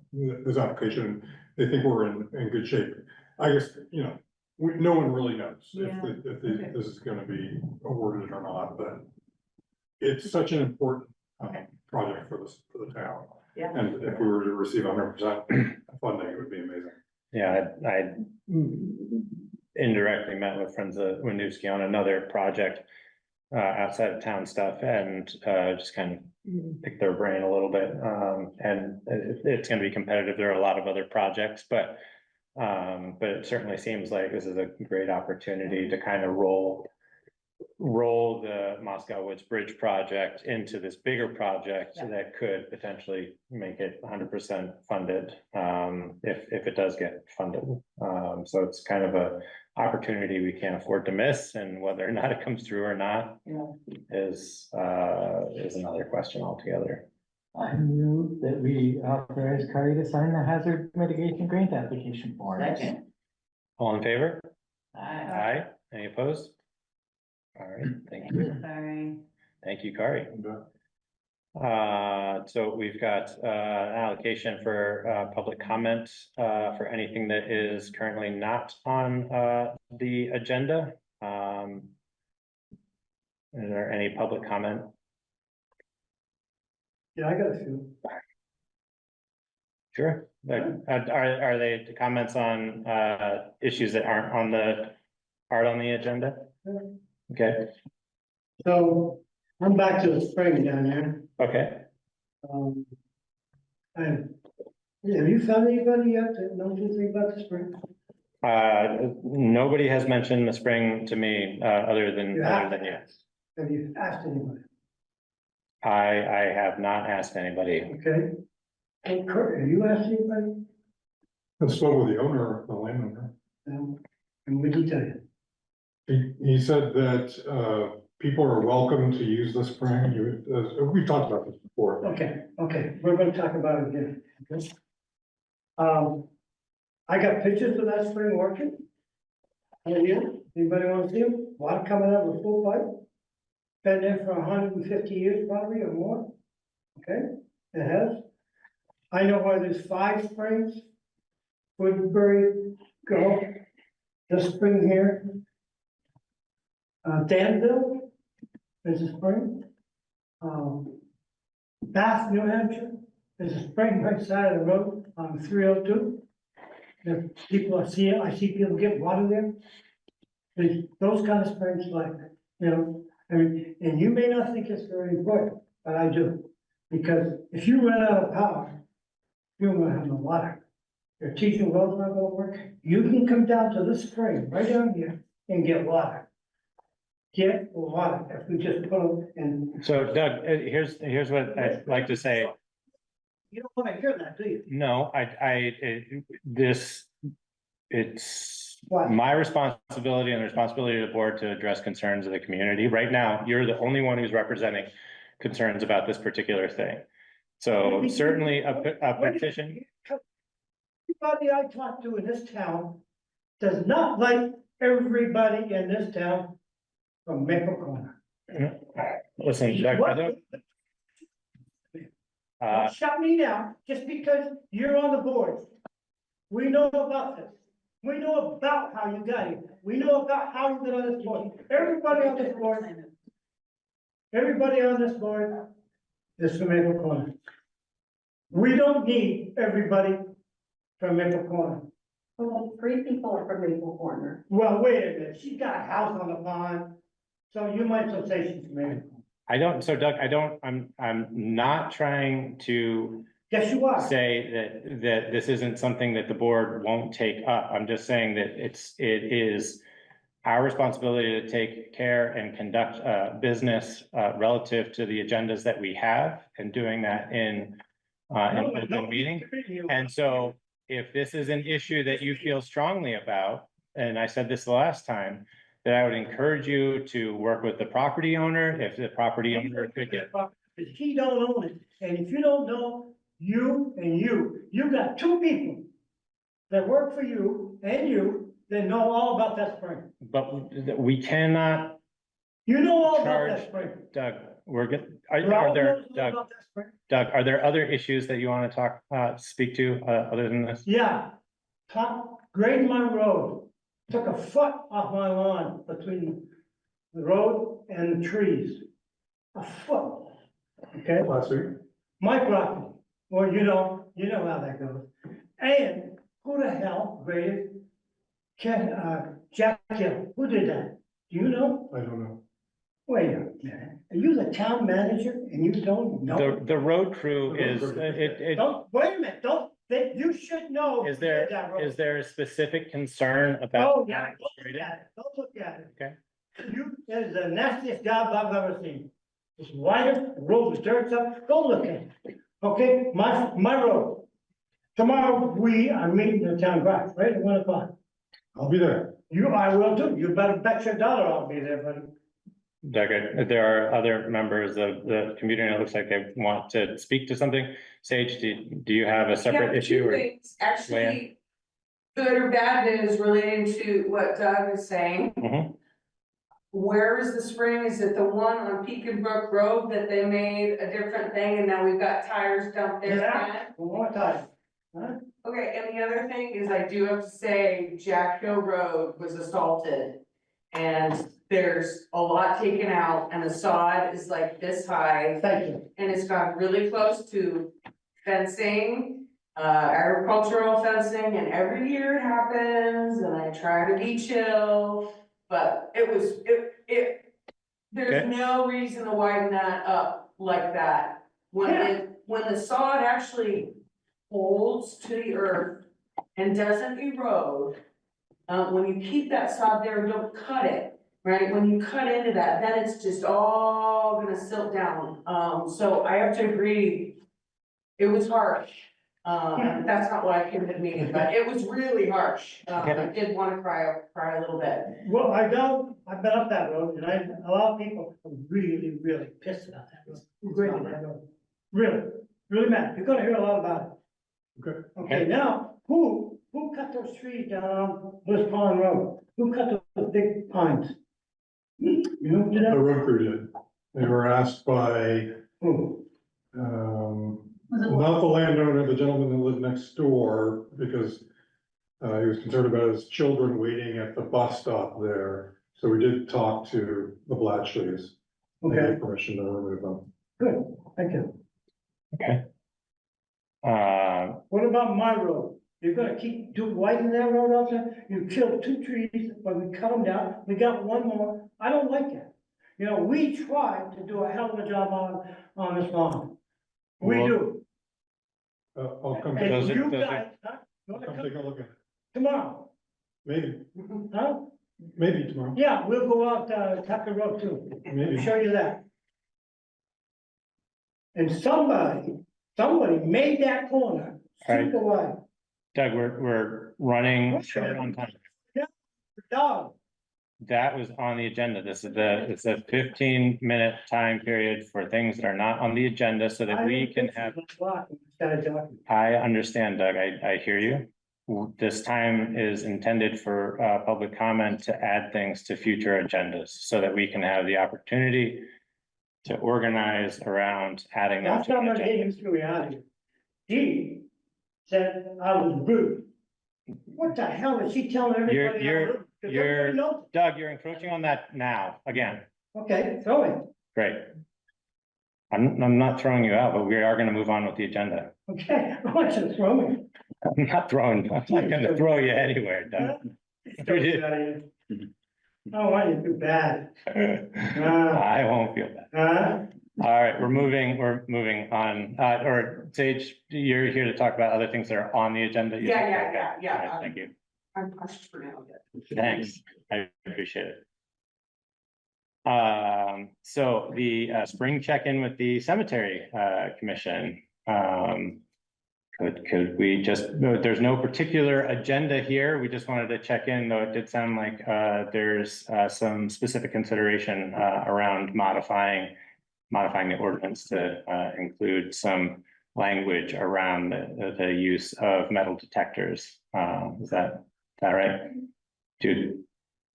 this application. They think we're in good shape. I guess, you know, no one really knows Yeah. if this is gonna be awarded or not, but it's such an important, project for the town. Yeah. And if we were to receive 100% funding, it would be amazing. Yeah, I indirectly met with friends of Winooski on another project outside of town stuff and just kind of pick their brain a little bit. And it's gonna be competitive. There are a lot of other projects, but it certainly seems like this is a great opportunity to kind of roll the Moscow Woods Bridge project into this bigger project that could potentially make it 100% funded, if it does get funded. So it's kind of a opportunity we can't afford to miss, and whether or not it comes through or not is another question altogether. I move that we authorize Carrie to sign the hazard mitigation grant application form. Second. All in favor? Aye. Aye. Any opposed? All right, thank you. Sorry. Thank you, Kari. So we've got allocation for public comment for anything that is currently not on the agenda. Is there any public comment? Yeah, I got a few. Sure. Are they comments on issues that aren't on the agenda? Okay, So I'm back to the spring down there. okay. And have you found anybody yet that knows anything about the spring? Nobody has mentioned the spring to me, other than You you. Have you asked anybody? I have not asked anybody. Okay. And Kurt, have you asked anybody? I spoke with the owner, the landowner. And what did he tell you? He said that, people are welcome to use the spring. We've talked about this before. Okay, we're gonna talk about it again. Okay. I got pictures of that spring working. Anybody wanna see them? Water coming out with full pipe. Been there for 150 years probably or more. Okay, it has. I know why there's 5 springs. Woodbury, go, this spring here. Danville, there's a spring. Bath, New Hampshire, there's a spring right side of the road on 302. The people I see people get water there. There's those kind of springs like, you know, I mean, and you may not think it's very important, but I do. Because if you run out of power, you're gonna have no water. Your teaching wells not gonna work. You can come down to this spring right down here and get water. Get water, if we just put them in. So Doug, here's what I'd like to say. You don't wanna hear that, do you? No, it's What? my responsibility and the responsibility of the board to address concerns of the community. Right now, you're the only one who's representing concerns about this particular thing. So certainly a petition. Everybody I talk to in this town does not like everybody in this town from Maple Corner. Listen, Doug, I don't. Don't shut me down just because you're on the board. We know about this. We know about how you got here. We know about how you got on this board. Everybody on this board is from Maple Corner. We don't need everybody from Maple Corner. Well, 3 people are from Maple Corner. Well, wait a minute, she's got a house on the pond, so you might as well say she's from Maple Corner. I don't, so Doug, I'm not trying to Yes, you are. say that this isn't something that the board won't take up. I'm just saying that it is our responsibility to take care and conduct business relative to the agendas that we have, and doing that in open meeting. And so if this is an issue that you feel strongly about, and I said this the last time, that I would encourage you to work with the property owner, if the property owner could get. If he don't own it, and if you don't know, you and you got two people that work for you and you that know all about that spring. But we cannot, You know all about Charge. that spring. Doug, we're good, are Rob there, knows all Doug, about that spring. Doug, are there other issues that you want to speak to, other than this? Yeah, grading my road, took a foot off my lawn between the road and the trees. A foot, okay? Last week, My property, well, you know how that goes. And who the hell graded Jack Hill? Who did that? Do you know? I don't know. Wait a minute, are you the town manager and you don't know? The road crew is, Wait a minute, you should know. is who did that there, road. is there a specific concern about? Oh, yeah, don't look at it, don't look at it. Okay. That is the nastiest job I've ever seen. It's wider, the road was dirt up, go look at it. Okay, my road. Tomorrow, we are meeting the town grass, right, at 1 o'clock. I'll be there. I will too, you better bet your dollar I'll be there, buddy. Doug, there are other members of the community, it looks like they want to speak to something. Sage, do you have a separate Yeah, issue two or? things, actually, good or bad news relating to what Doug is saying. Mhm. Where is the spring? Is it the one on Pekin Brook Road that they made a different thing and now we've got tires dumped there again? One more time. Huh? Okay, and the other thing is I do have to say Jack Hill Road was assaulted. And there's a lot taken out and the sod is like this high. Thank you. And it's got really close to fencing, agricultural fencing, and every year it happens, and I try to be chill. But there's Okay. no reason to widen that up like that. When the sod actually holds to the earth and doesn't erode, when you keep that sod there, don't cut it, right? When you cut into that, then it's just all gonna silt down. So I have to agree, it was harsh. That's not why I came to the meeting, but it was really harsh. I did wanna cry a little bit. Well, I've been up that road and a lot of people are really, really pissed about that road. Really, that road. Really mad. You're gonna hear a lot about it. Okay. Okay, now, who cut those trees down on Bliss Pond Road? Who cut those big pines? You know who did The that? road crew did. They were asked by, Who? not the landowner, the gentleman that lived next door, because he was concerned about his children waiting at the bus stop there. So we did talk to the Blatchleys. They Okay, gave permission to remove them. good, thank you. Okay. What about my road? You're gonna widening that road out there? You killed 2 trees, but we cut them down, we got 1 more. I don't like that. You know, we tried to do a hell of a job on this lawn. We Well, do. I'll come, And Those are- you those are- guys, huh? You wanna come come take a look at it. tomorrow, Maybe, huh? maybe tomorrow, Yeah, we'll go out, Tucker Road too. maybe. Show you that. And somebody made that corner super wide. Doug, we're running short on time. Dog, That was on the agenda. It's a 15-minute time period for things that are not on the agenda so that we can have. I understand, Doug. I hear you. This time is intended for public comment to add things to future agendas so that we can have the opportunity to organize around adding them Last to time the I agenda. came through reality, he said I was rude. What the hell is she telling everybody? I'm rude? 'Cause everybody knows. Doug, you're encroaching on that now, again. Okay, throw it. Great. I'm not throwing you out, but we are gonna move on with the agenda. Okay, I want you to throw me. I'm not gonna throw you anywhere, Doug. Throw me out of here. I don't want you to do bad. I won't feel bad. Huh? All right, we're moving on, or Sage, you're here to talk about other things that are on the agenda? You Yeah, said? yeah, Okay. yeah, yeah. All right, Thank you. I'm pushed for now. Thanks. I appreciate it. So the spring check-in with the cemetery commission. Could we just, no, there's no particular agenda here. We just wanted to check in, though it did sound like there's some specific consideration around modifying the ordinance to include some language around the use of metal detectors. Is that right? Do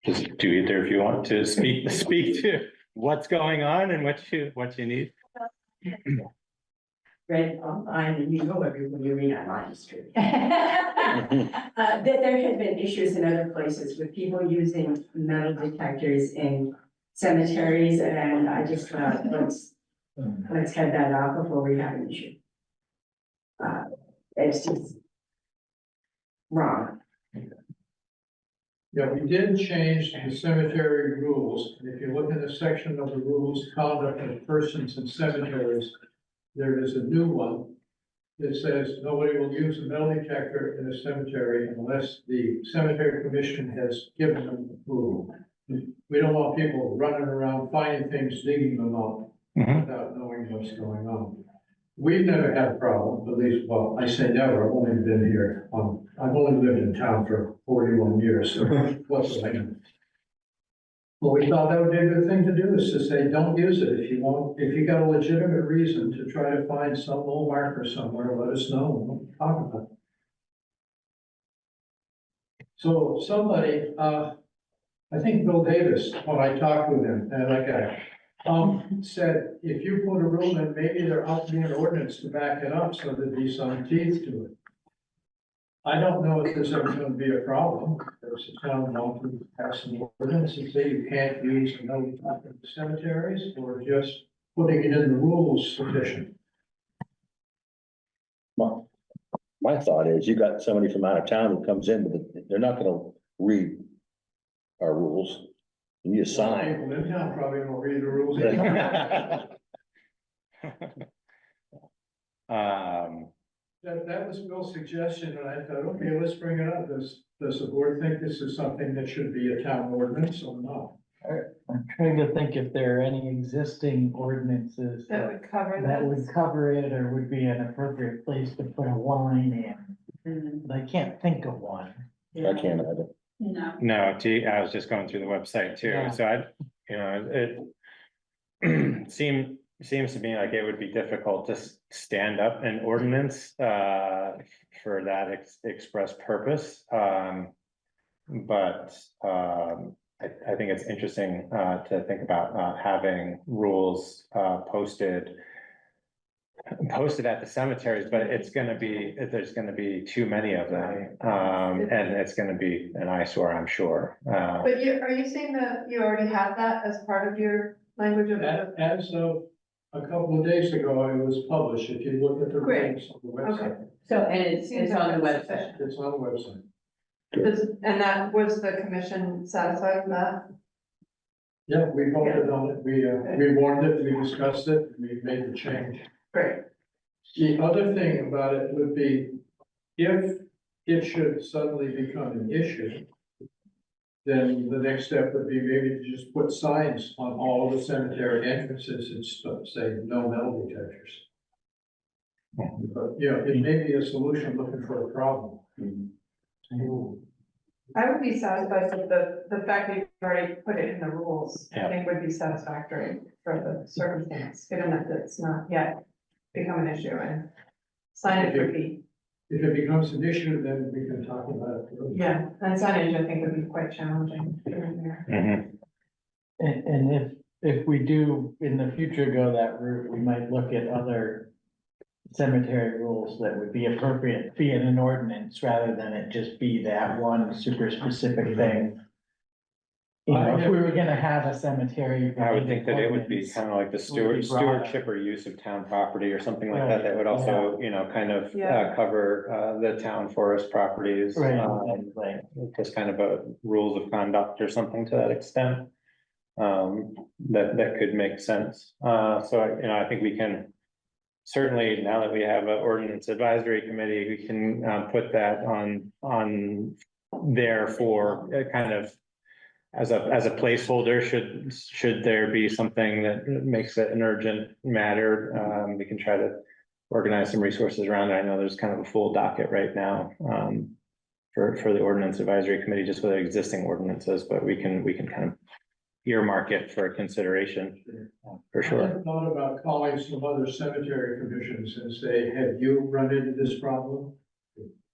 either of you want to speak to what's going on and what you need? Read online, and you know everyone you read online is true. That there had been issues in other places with people using metal detectors in cemeteries, and I just thought, let's head that out before we have an issue. It's just wrong. Yeah, we did change the cemetery rules, and if you look in the section of the rules, conduct of persons in cemeteries, there is a new one that says nobody will use a metal detector in a cemetery unless the cemetery commission has given them approval. We don't want people running around finding things, digging them up without knowing what's going on. We've never had a problem, at least, well, I say never, I've only been here, I've only lived in town for 41 years, so what's the name? Well, we thought that would be a good thing to do, is to say, don't use it. If you got a legitimate reason to try to find some old marker somewhere, let us know, we'll talk about it. So somebody, I think Bill Davis, when I talked with him, and that guy, said, if you put a rule in, maybe there ought to be an ordinance to back it up, so there'd be some teeth to it. I don't know if there's ever gonna be a problem, there's a town law to pass an ordinance and say you can't use a metal detector in cemeteries, or just putting it in the rules sufficient. Well, my thought is, you got somebody from out of town who comes in, but they're not gonna read our rules. You need a sign. People in town probably don't read the rules. That was Bill's suggestion, and I thought, okay, let's bring it up. Does the board think this is something that should be a town ordinance or not? I'm trying to think if there are any existing ordinances That would cover that would this. cover it, or would be an appropriate place to put a line in. But I can't think of one. I can't either. No. No, I was just going through the website too, Yeah. so it seems to me like it would be difficult to stand up an ordinance for that express purpose. But I think it's interesting to think about having rules posted at the cemeteries, but there's gonna be too many of them. And it's gonna be an eyesore, I'm sure. But are you saying that you already have that as part of your language of the? As of a couple of days ago, it was published. If you look at the Great. rules on the website, So, and it's on the website. it's on the website. And that, was the commission satisfied with that? Yeah, we voted on it. We warned it, we discussed it, we made the change. Great. The other thing about it would be, if it should suddenly become an issue, then the next step would be maybe to just put signs on all of the cemetery entrances and stuff, say, no metal detectors. But, you know, it may be a solution looking for a problem. I would be satisfied with the fact that you've already put it in the rules, I think would be satisfactory for the circumstance, given that it's not yet become an issue and signage would be, If it becomes an issue, then we can talk about it. yeah, and signage I think would be quite challenging here and there. Mhm. And if we do in the future go that route, we might look at other cemetery rules that would be appropriate, be in an ordinance, rather than it just be that one super specific thing. You know, if we were gonna have a cemetery. I would think that it would be ordinance, kind of like the would be broader. stewardship or use of town property or something like that, that would also, you know, kind of Yeah. cover the town forest properties. Right, Like, just kind of a rules of conduct or something to that extent. That could make sense. So, you know, I think we can certainly, now that we have an ordinance advisory committee, we can put that on there for kind of as a placeholder, should there be something that makes it an urgent matter, we can try to organize some resources around it. I know there's kind of a full docket right now, for the ordinance advisory committee, just with the existing ordinances, but we can kind of earmark it for consideration, for sure. I thought about calling some other cemetery commissions and say, have you run into this problem?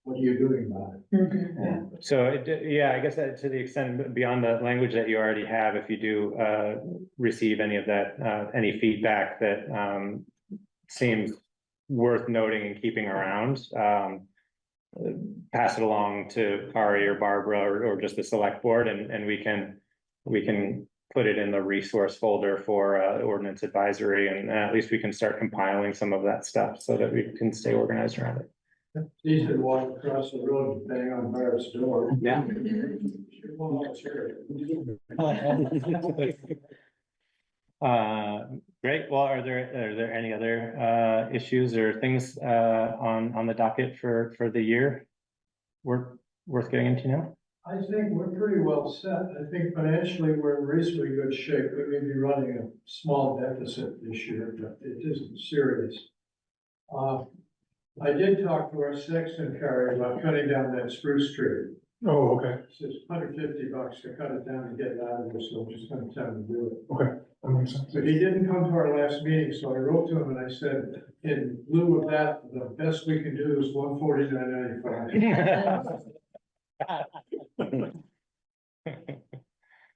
What are you doing about it? So, yeah, I guess that to the extent beyond the language that you already have, if you do receive any of that, any feedback that seems worth noting and keeping around, pass it along to Kari or Barbara or just the select board, and we can put it in the resource folder for ordinance advisory, and at least we can start compiling some of that stuff so that we can stay organized around it. It's easy to walk across the road and bang on Barrett's door. Yeah. Great. Well, are there any other issues or things on the docket for the year worth getting into now? I think we're pretty well set. I think financially, we're in reasonably good shape. We may be running a small deficit this year, but it isn't serious. I did talk to our sexton, Carrie, about cutting down that spruce tree. Oh, okay, It's $150 to cut it down and get it out of there, so I'm just gonna tell him to do it. okay, that makes sense. So he didn't come to our last meeting, so I wrote to him and I said, in lieu of that, the best we can do is $149.95.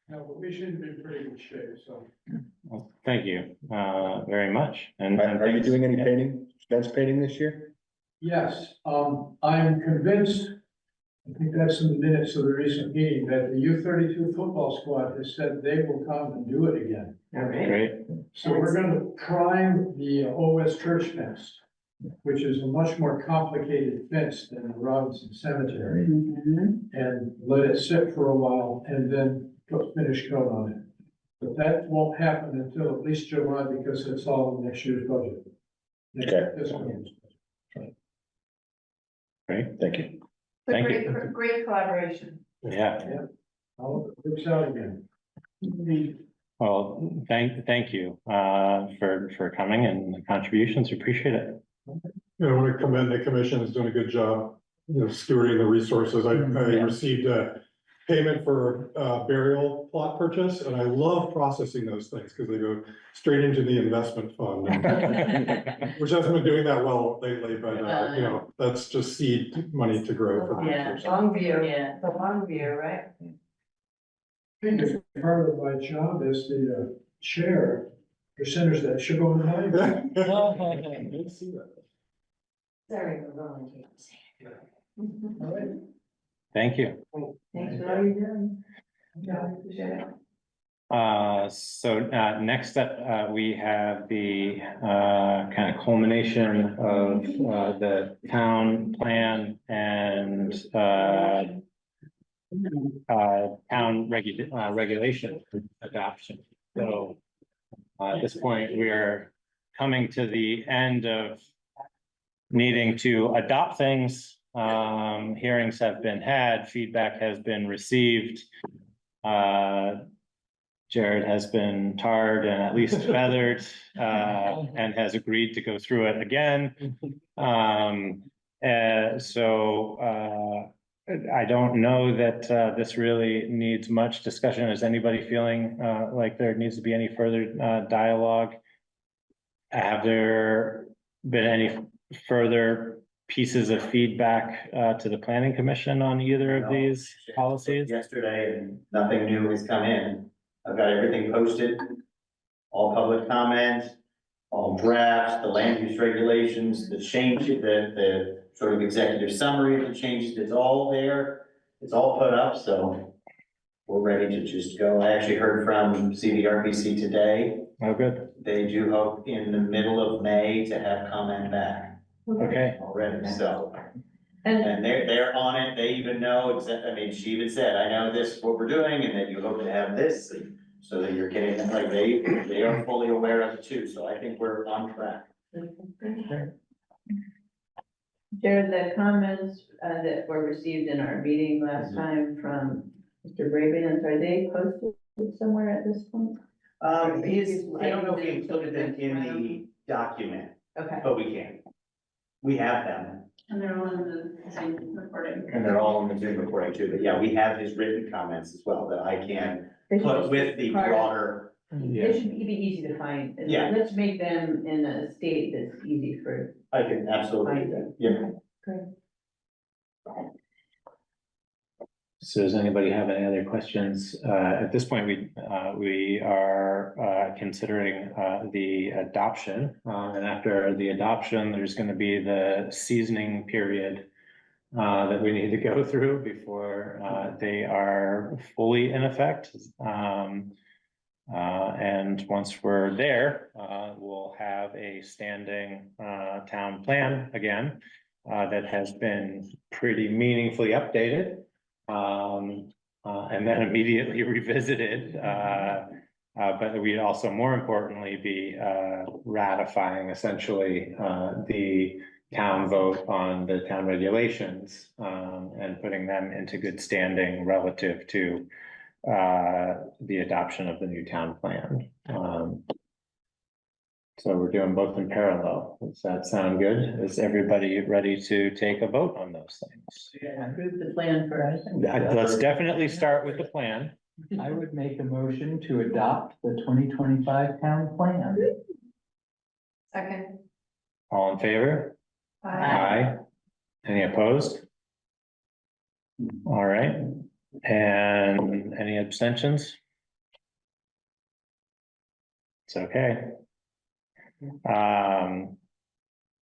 No, but we should be in pretty good shape, so. Well, thank you very much. And Are you thanks. doing any Yeah. painting, fence painting this year? Yes, I'm convinced, I think that's in the minutes of the recent meeting, that the U-32 football squad has said they will come and do it again. Great. So we're gonna prime the OS church fence, which is a much more complicated fence than the Robinson Cemetery, and let it sit for a while and then put finish coat on it. But that won't happen until at least July, because it's all in next year's budget. Okay. Fiscal year's budget. Great. Thank you. But Thank you. great collaboration. Yeah. I'll reach out again. Well, thank you for coming and the contributions. We appreciate it. You know, I want to commend the commission is doing a good job, you know, stewarding the resources. I received a payment for burial plot purchase, and I love processing those things because they go straight into the investment fund. Which hasn't been doing that well lately, but you know, that's just seed money to grow for the Yeah. future. Long view, Yeah. the long view, right? I think if part of my job as the chair, percentage that should go in the money. Didn't see that. Sorry, we're rolling tapes. All right. Thank you. Thanks for all you're doing. Yeah, I appreciate it. So next up, we have the kind of culmination of the town plan and town regulation adoption. So at this point, we are coming to the end of needing to adopt things. Hearings have been had, feedback has been received. Jared has been tarred and at least feathered, and has agreed to go through it again. So I don't know that this really needs much discussion. Is anybody feeling like there needs to be any further dialogue? Have there been any further pieces of feedback to the planning commission on either of these policies? Yesterday, and nothing new has come in. I've got everything posted, all public comment, all drafts, the land use regulations, the change, the sort of executive summary of the changes, it's all there. It's all put up, so we're ready to just go. I actually heard from CVRPC today. Oh, good. They do hope in the middle of May to have comment back Okay. already, so. And And they're on it, they even know, I mean, she even said, I know this is what we're doing, and that you hope to have this, so that you're getting, like, they are fully aware of it too, so I think we're on track. Jared, the comments that were received in our meeting last time from Mr. Braben's, are they posted somewhere at this point? I don't know if we included them in the document, Okay. but we can. We have them, And they're all in the same recording. and they're all in the Zoom recording too, but yeah, we have his written comments as well, that I can They should put just with be the part of- broader, They should be easy to find. And Yeah. Let's make them in a state that's easy for. I can absolutely do that, yeah. So does anybody have any other questions? At this point, we are considering the adoption. And after the adoption, there's gonna be the seasoning period that we need to go through before they are fully in effect. And once we're there, we'll have a standing town plan again that has been pretty meaningfully updated. And then immediately revisited, but we'd also more importantly be ratifying essentially the town vote on the town regulations and putting them into good standing relative to the adoption of the new town plan. So we're doing both in parallel. Does that sound good? Is everybody ready to take a vote on those things? Approve the plan first. Let's definitely start with the plan. I would make a motion to adopt the 2025 town plan. Second. All in favor? Aye. Any opposed? All right, and any abstentions? It's okay.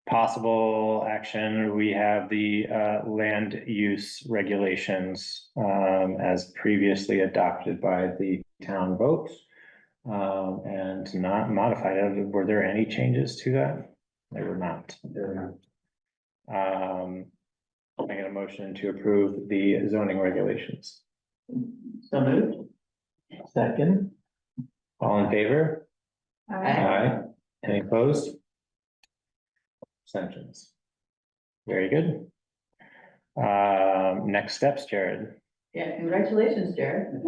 Possible action, we have the land use regulations as previously adopted by the town vote and not modified. Were there any changes to that? There were not. I get a motion to approve the zoning regulations. So moved. Second. All in favor? Aye. Any opposed? Abstentions. Very good. Next steps, Jared. Yeah, congratulations, Jared.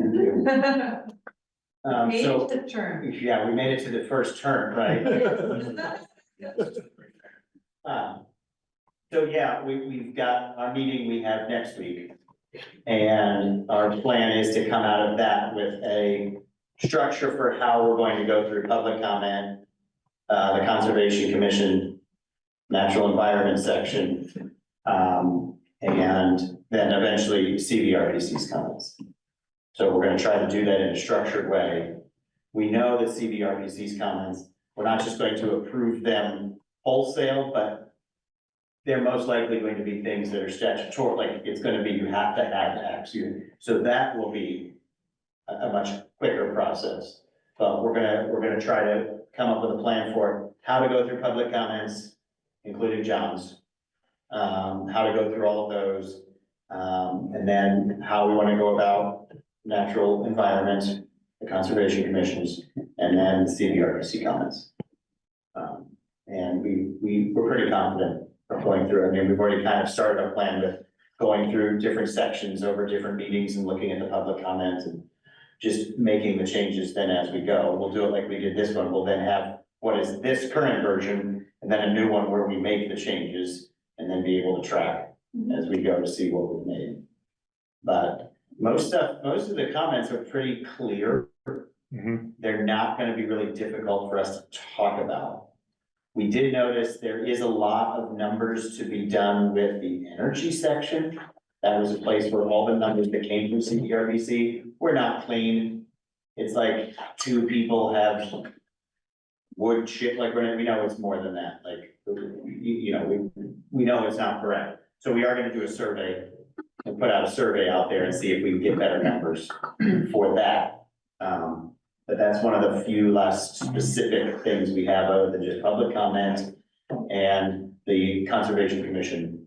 So, The term. yeah, we made it to the first term, right? So yeah, we've got our meeting we have next week. And our plan is to come out of that with a structure for how we're going to go through public comment, the Conservation Commission, natural environment section, and then eventually CVRPC's comments. So we're gonna try to do that in a structured way. We know that CVRPC's comments, we're not just going to approve them wholesale, but they're most likely going to be things that are statutory, like it's gonna be, you have to have X. So that will be a much quicker process. But we're gonna try to come up with a plan for how to go through public comments, including John's. How to go through all of those, and then how we wanna go about natural environment, the Conservation Commissions, and then the CVRPC comments. And we're pretty confident of going through. I mean, we've already kind of started our plan with going through different sections over different meetings and looking at the public comments and just making the changes then as we go. We'll do it like we did this one. We'll then have what is this current version and then a new one where we make the changes and then be able to track as we go to see what we've made. But most of the comments are pretty clear. They're not gonna be really difficult for us to talk about. We did notice there is a lot of numbers to be done with the energy section. That was a place where all the numbers that came from CVRPC were not clean. It's like two people have wood chip, like we know it's more than that, like, we know it's not correct. So we are gonna do a survey and put out a survey out there and see if we can get better numbers for that. But that's one of the few less specific things we have other than just public comment and the Conservation Commission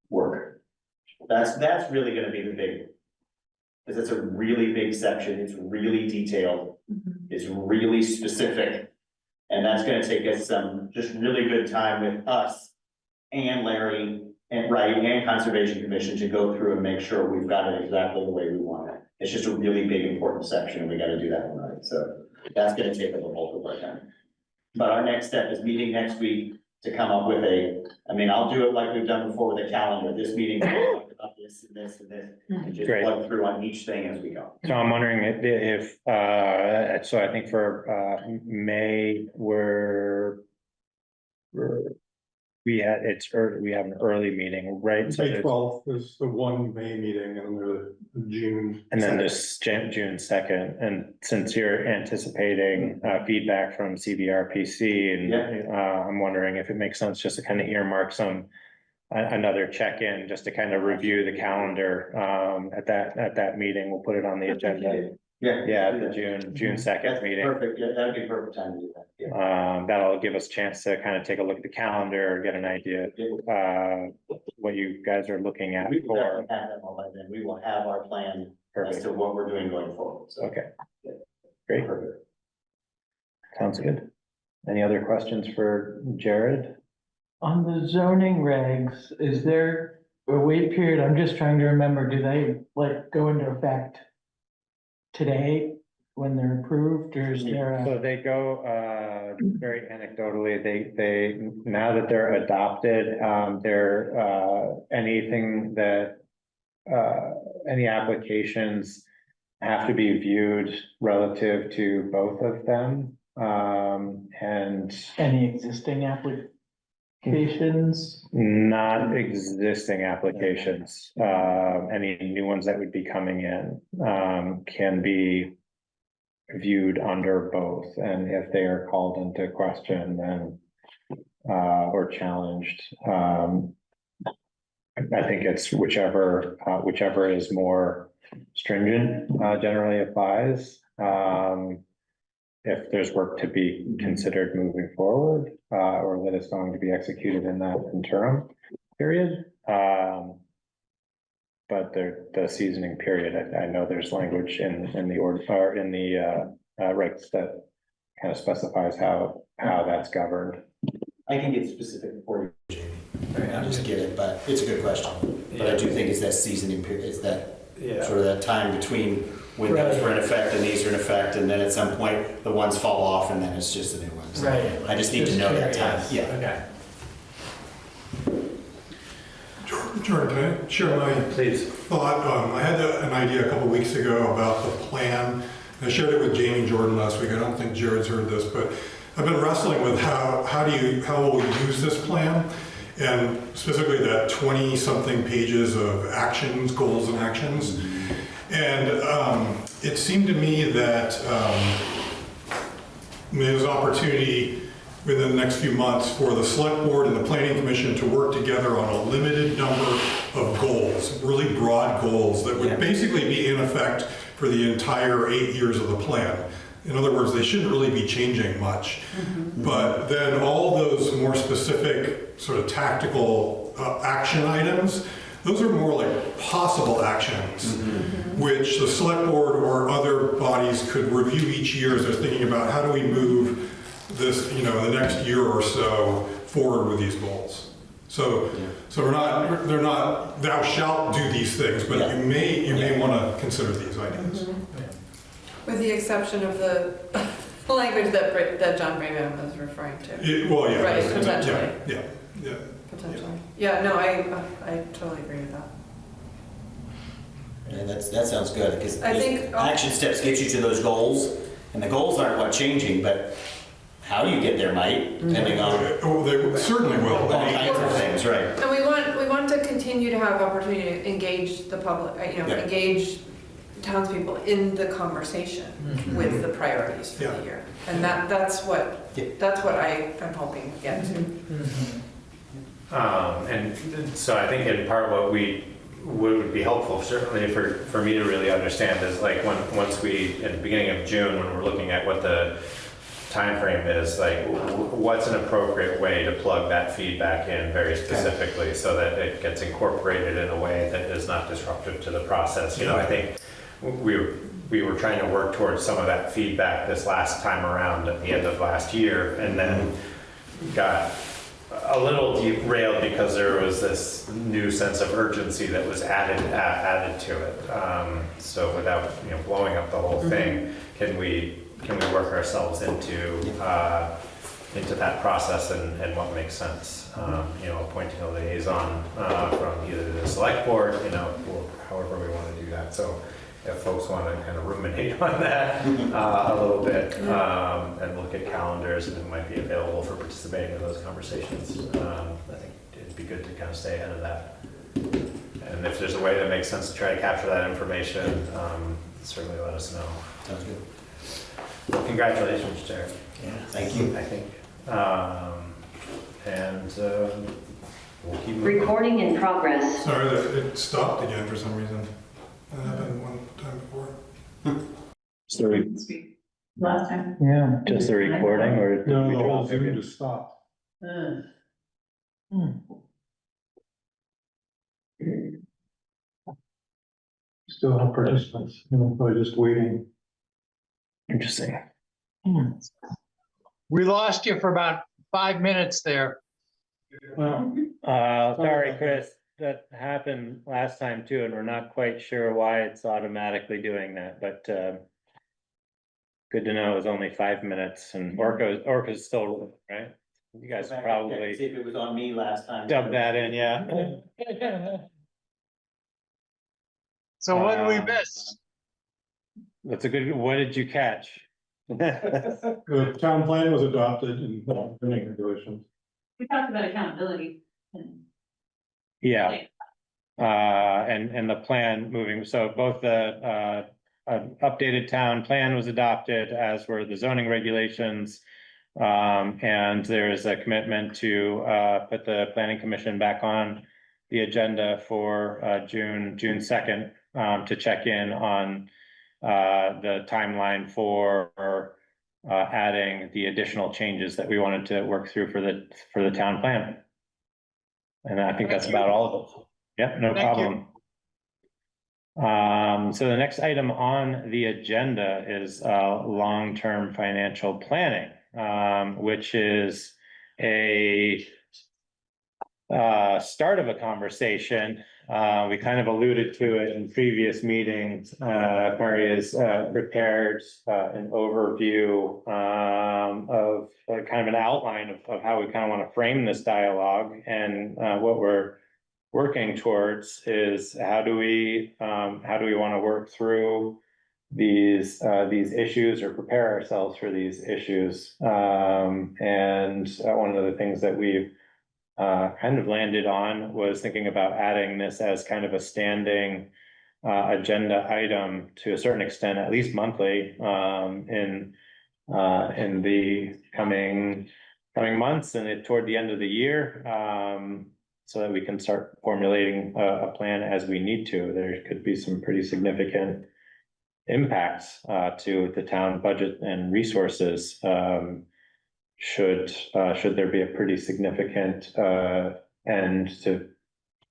work. That's really gonna be the big, because it's a really big section, it's really detailed, it's really specific. And that's gonna take us some just really good time with us and Larry and Conservation Commission to go through and make sure we've got it exactly the way we want it. It's just a really big, important section, and we gotta do that one right, so that's gonna take up a bulk of our time. But our next step is meeting next week to come up with I'll do it like we've done before with a calendar, this meeting, we'll talk about the this and this and this, and just Great. plug through on each thing as we go. So I'm wondering if, so I think for, May, we have an early meeting, right? So May there's- 12th is the one May meeting and the June. And then 2nd. there's June 2nd, and since you're anticipating, feedback from CVRPC, and, I'm wondering if it makes sense just to kind of earmark another check-in, just to kind of review the calendar, at that meeting, we'll put it on the agenda. Yeah, the June 2nd That's meeting. perfect, yeah, that'd be a perfect time to do that, yeah. That'll give us a chance to kind of take a look at the calendar, get an idea, what you guys are looking at We will for. definitely have that all by then, we will have our plan as Perfect. to what we're doing going forward, so. Okay. Great. Perfect. Sounds good. Any other questions for Jared? On the zoning regs, is there a wait period? I'm just trying to remember, do they like go into effect today when they're approved, or is there So a? they go, very anecdotally, they, now that they're adopted, anything that, any applications have to be viewed relative to both of them. And Any existing applications? not existing applications, any new ones that would be coming in, can be viewed under both, and if they are called into question, then, or challenged, I think it's whichever is more stringent, generally applies. If there's work to be considered moving forward, or that is going to be executed in that interim period. But the seasoning period, I know there's language in the order, or in the regs that kind of specifies how that's governed. I can get specific for you, Jamie. I'll just get it, but it's a good question. But I do think it's that seasoning period, it's that sort of that time between when those were in effect and these are in effect, and then at some point, the ones fall off and then it's just a new one. So I just need to know that time, yeah. Okay. Jordan, can I share my thought? I had an idea a couple weeks ago about the plan. I shared it with Jamie and Jordan last week. I don't think Jared's heard this, but I've been wrestling with how will we use this plan? And specifically that 20-something pages of actions, goals and actions. And it seemed to me that there's an opportunity within the next few months for the select board and the planning commission to work together on a limited number of goals, really broad goals that would basically be in effect for the entire 8 years of the plan. In other words, they shouldn't really be changing much. But then all those more specific sort of tactical action items, those are more like possible actions, which the select board or other bodies could review each year as they're thinking about how do we move this, the next year or so forward with these goals. So they're not thou shalt do these things, but you may want to consider these ideas. With the exception of the language that John Brayman was referring to. Right, potentially. Yeah. Potentially. Yeah, no, I totally agree with that. Yeah, that sounds good, because I think- action steps get you to those goals, and the goals aren't what changing, but how you get there might, depending on They certainly will. all kinds of things, right? And we want to continue to have opportunity to engage the public, engage townspeople in the conversation with the priorities for the year. And that's what I am hoping to get to. And so I think in part what would be helpful, certainly for me to really understand, is like once we, at the beginning of June, when we're looking at what the time frame is, like what's an appropriate way to plug that feedback in very specifically so that it gets incorporated in a way that is not disruptive to the process. I think we were trying to work towards some of that feedback this last time around at the end of last year, and then got a little derailed because there was this new sense of urgency that was added to it. So without blowing up the whole thing, can we work ourselves into into that process and what makes sense. You know, appointing a liaison from either the select board, you know, or however we want to do that. So if folks want to kind of ruminate on that a little bit and look at calendars that might be available for participating in those conversations, I think it'd be good to kind of stay ahead of that. And if there's a way that makes sense to try to capture that information, certainly let us know. Sounds good. Well, congratulations, Jared. Yeah, thank you. I think. We'll keep moving. Recording in progress. Sorry that it stopped again for some reason. That happened one time before. Last time. Yeah. Just the recording or? did No, we the whole drop it? Zoom just stopped. Still have participants, probably just waiting. Interesting. We lost you for about 5 minutes there. Well, Sorry, Chris, that happened last time too, and we're not quite sure why it's automatically doing that, but good to know it was only 5 minutes and Orca's still, right? You guys See probably if it was on me last time. dubbed that in, yeah. So what did we Um, miss? That's a good, what did you catch? the town plan was adopted and zoning regulations. We talked about accountability and Yeah. And the plan moving, so both the updated town plan was adopted, as were the zoning regulations. And there is a commitment to put the planning commission back on the agenda for June 2nd to check in on the timeline for adding the additional changes that we wanted to work through for the town plan. And I think that's about all of it. Yep, no Thank you. problem. So the next item on the agenda is long-term financial planning, which is a start of a conversation. We kind of alluded to it in previous meetings. Mary has prepared an overview of kind of an outline of how we kind of want to frame this dialogue, and what we're working towards is how do we want to work through these issues or prepare ourselves for these issues. And one of the things that we've kind of landed on was thinking about adding this as kind of a standing agenda item to a certain extent, at least monthly, in the coming months and toward the end of the year, so that we can start formulating a plan as we need to. There could be some pretty significant impacts to the town budget and resources. Should there be a pretty significant end to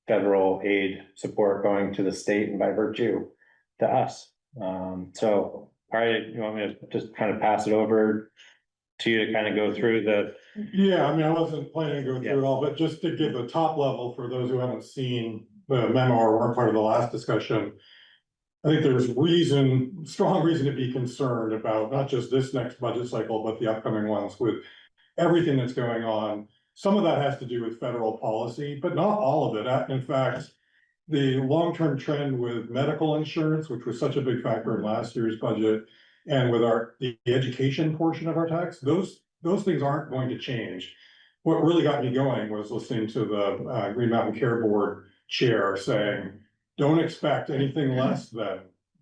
federal aid support going to the state and by virtue to us. So, all right, you want me to just kind of pass it over to you to kind of go through the? Yeah, I mean, I wasn't planning to go through it all, but just to give the top level for those who haven't seen the memo or weren't part of the last discussion. I think there's strong reason to be concerned about not just this next budget cycle, but the upcoming ones with everything that's going on. Some of that has to do with federal policy, but not all of it. In fact, the long-term trend with medical insurance, which was such a big factor in last year's budget, and with the education portion of our tax, those things aren't going to change. What really got me going was listening to the Green Mountain Care Board chair saying, don't expect anything less than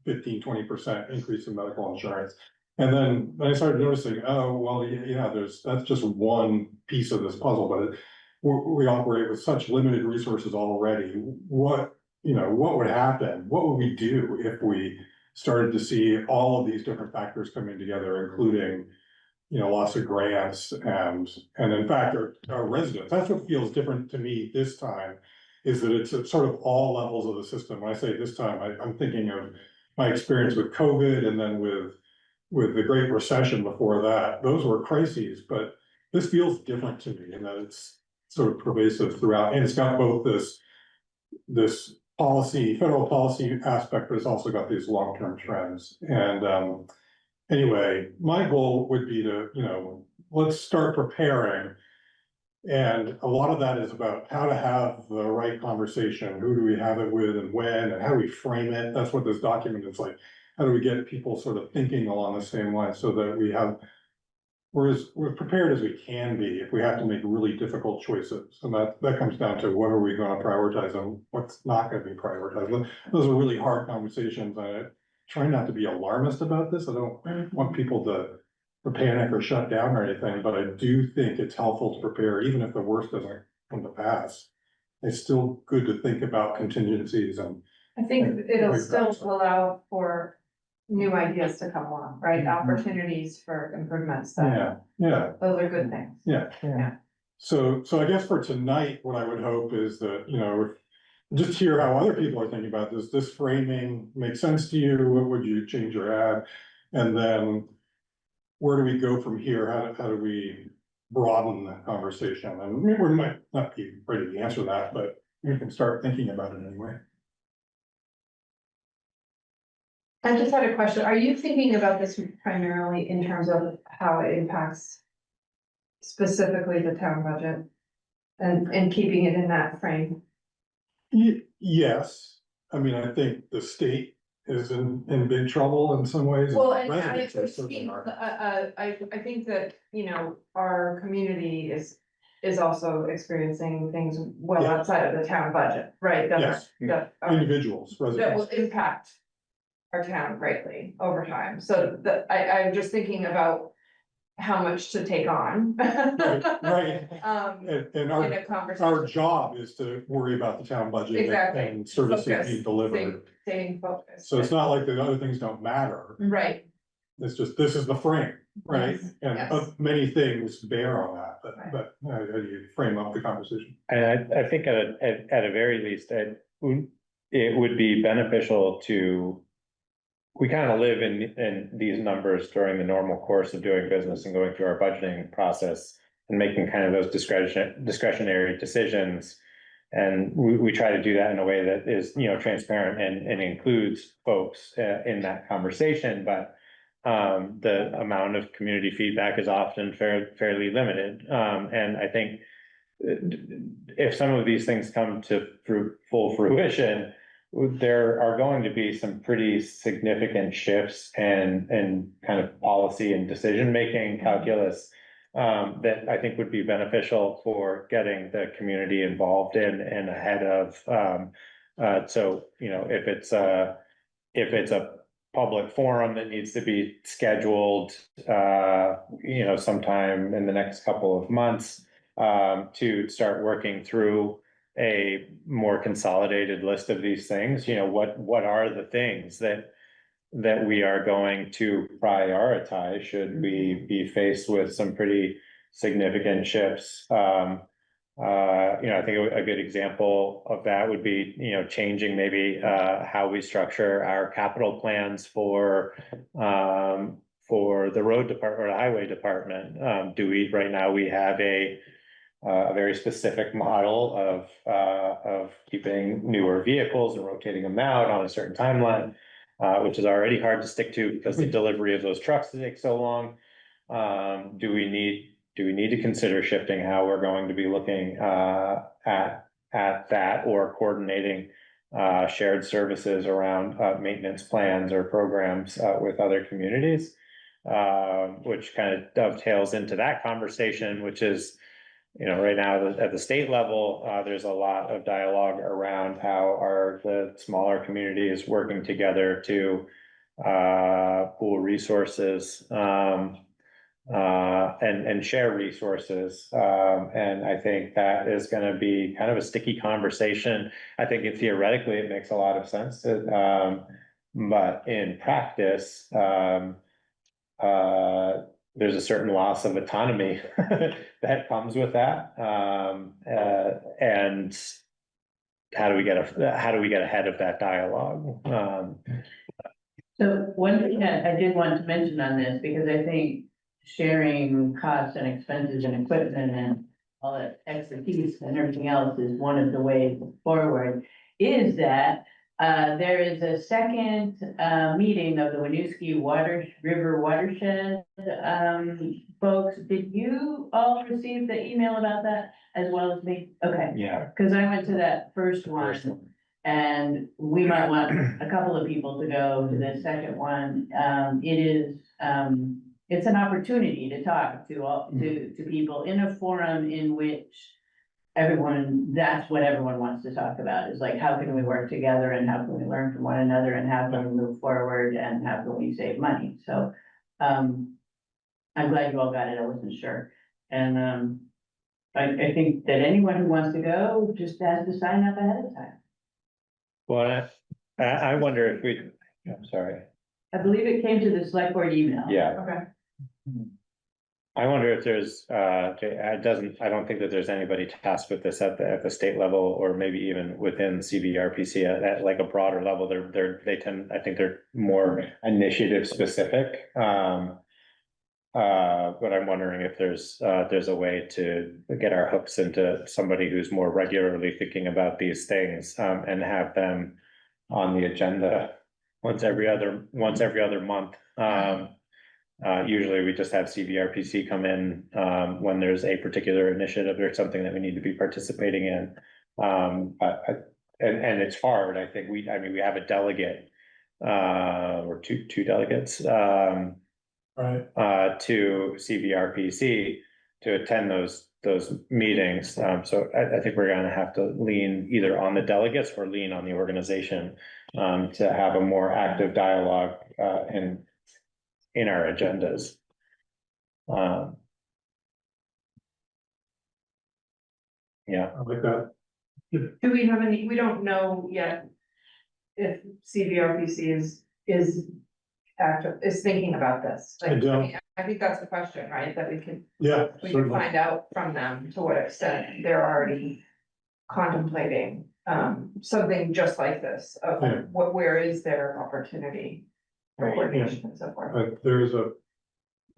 15-20% increase in medical insurance. And then I started noticing, oh, well, yeah, that's just one piece of this puzzle, but we operate with such limited resources already. What would happen? What would we do if we started to see all of these different factors coming together, including, loss of grants and in fact, our residents? That's what feels different to me this time, is that it's at sort of all levels of the system. When I say this time, I'm thinking of my experience with COVID and then with the Great Recession before that. Those were crises, but this feels different to me in that it's sort of pervasive throughout, and it's got both this policy, federal policy aspect, but it's also got these long-term trends. And anyway, my goal would be to, let's start preparing. And a lot of that is about how to have the right conversation, who do we have it with and when, and how do we frame it, that's what this document is like. How do we get people sort of thinking along the same line so that we're prepared as we can be if we have to make really difficult choices. And that comes down to what are we gonna prioritize and what's not gonna be prioritized. Those are really hard conversations. I try not to be alarmist about this. I don't want people to panic or shut down or anything, but I do think it's helpful to prepare, even if the worst doesn't come to pass. It's still good to think about contingencies and. I think it'll still allow for new ideas to come along, right? Opportunities for improvements. Yeah, yeah. Those are good things. Yeah. Yeah. So I guess for tonight, what I would hope is that, just hear how other people are thinking about this. This framing makes sense to you? What would you change or add? And then where do we go from here? How do we broaden the conversation? And we might not be ready to answer that, but we can start thinking about it anyway. I just had a question. Are you thinking about this primarily in terms of how it impacts specifically the town budget and keeping it in that frame? Yes, I mean, I think the state is in big trouble in some ways. Well, and Residents are certainly not. I think that, our community is also experiencing things well Yeah. outside of the town budget, right? Yes. That Individuals, will residents. impact our town greatly over time. So I'm just thinking about how much to take on. Right. And In our a conversation. job is to worry about the town budget Exactly. and services Focus. being delivered. Staying focused. So it's not like the other things don't matter. Right, It's just, this is the frame, right? Yes, And yes. Many things bear on that, Right. but how do you frame up the conversation? And I think at a very least, it would be beneficial to. We kind of live in these numbers during the normal course of doing business and going through our budgeting process and making kind of those discretionary decisions. And we try to do that in a way that is, transparent and includes folks in that conversation, but the amount of community feedback is often fairly limited. And I think if some of these things come to full fruition, there are going to be some pretty significant shifts and kind of policy and decision-making calculus that I think would be beneficial for getting the community involved in and ahead of. So, if it's a public forum that needs to be scheduled, sometime in the next couple of months, to start working through a more consolidated list of these things, what are the things that we are going to prioritize should we be faced with some pretty significant shifts. I think a good example of that would be, changing maybe how we structure our capital plans for the road department or the highway department. Right now we have a very specific model of keeping newer vehicles and rotating them out on a certain timeline, which is already hard to stick to because the delivery of those trucks takes so long. Do we need to consider shifting how we're going to be looking at that or coordinating shared services around maintenance plans or programs with other communities, which kind of dovetails into that conversation, which is, right now at the state level, there's a lot of dialogue around how are the smaller communities working together to pool resources and share resources. And I think that is going to be kind of a sticky conversation. I think theoretically it makes a lot of sense, but in practice, there's a certain loss of autonomy that comes with that. And how do we get ahead of that dialogue? So one thing that I did want to mention on this, because I think sharing costs and expenses and equipment and all that expertise and everything else is one of the ways forward, is that There is a second, meeting of the Winooski River Watershed, folks. Did you all receive the email about that as well as me? Okay. Yeah. Cause I went to that first one. And we might want a couple of people to go to the second one. It's an opportunity to talk to people in a forum in which that's what everyone wants to talk about, is like, how can we work together and how can we learn from one another and how can we move forward and how can we save money? So, I'm glad you all got it. I wasn't sure. And, I think that anyone who wants to go just has to sign up ahead of time. Well, I wonder if I'm sorry. I believe it came to the select board email. Yeah. Okay. I wonder if there's, I don't think that there's anybody tasked with this at the state level or maybe even within CVRPC at like a broader level. I think they're more initiative specific. But I'm wondering if there's a way to get our hooks into somebody who's more regularly thinking about these things, and have them on the agenda once every other month. Usually we just have CVRPC come in, when there's a particular initiative or something that we need to be participating in. And it's hard. I think we have a delegate, or two delegates, to CVRPC to attend those meetings. So I think we're gonna have to lean either on the delegates or lean on the organization, to have a more active dialogue, in our agendas. Yeah. I like that. Do we have we don't know yet if CVRPC is active, is thinking about this? Like, I don't. I think that's the question, right? That we can Certainly. find out from them to what extent they're already contemplating, something just like this, of Yeah. where is their opportunity for Right, coordination and so forth.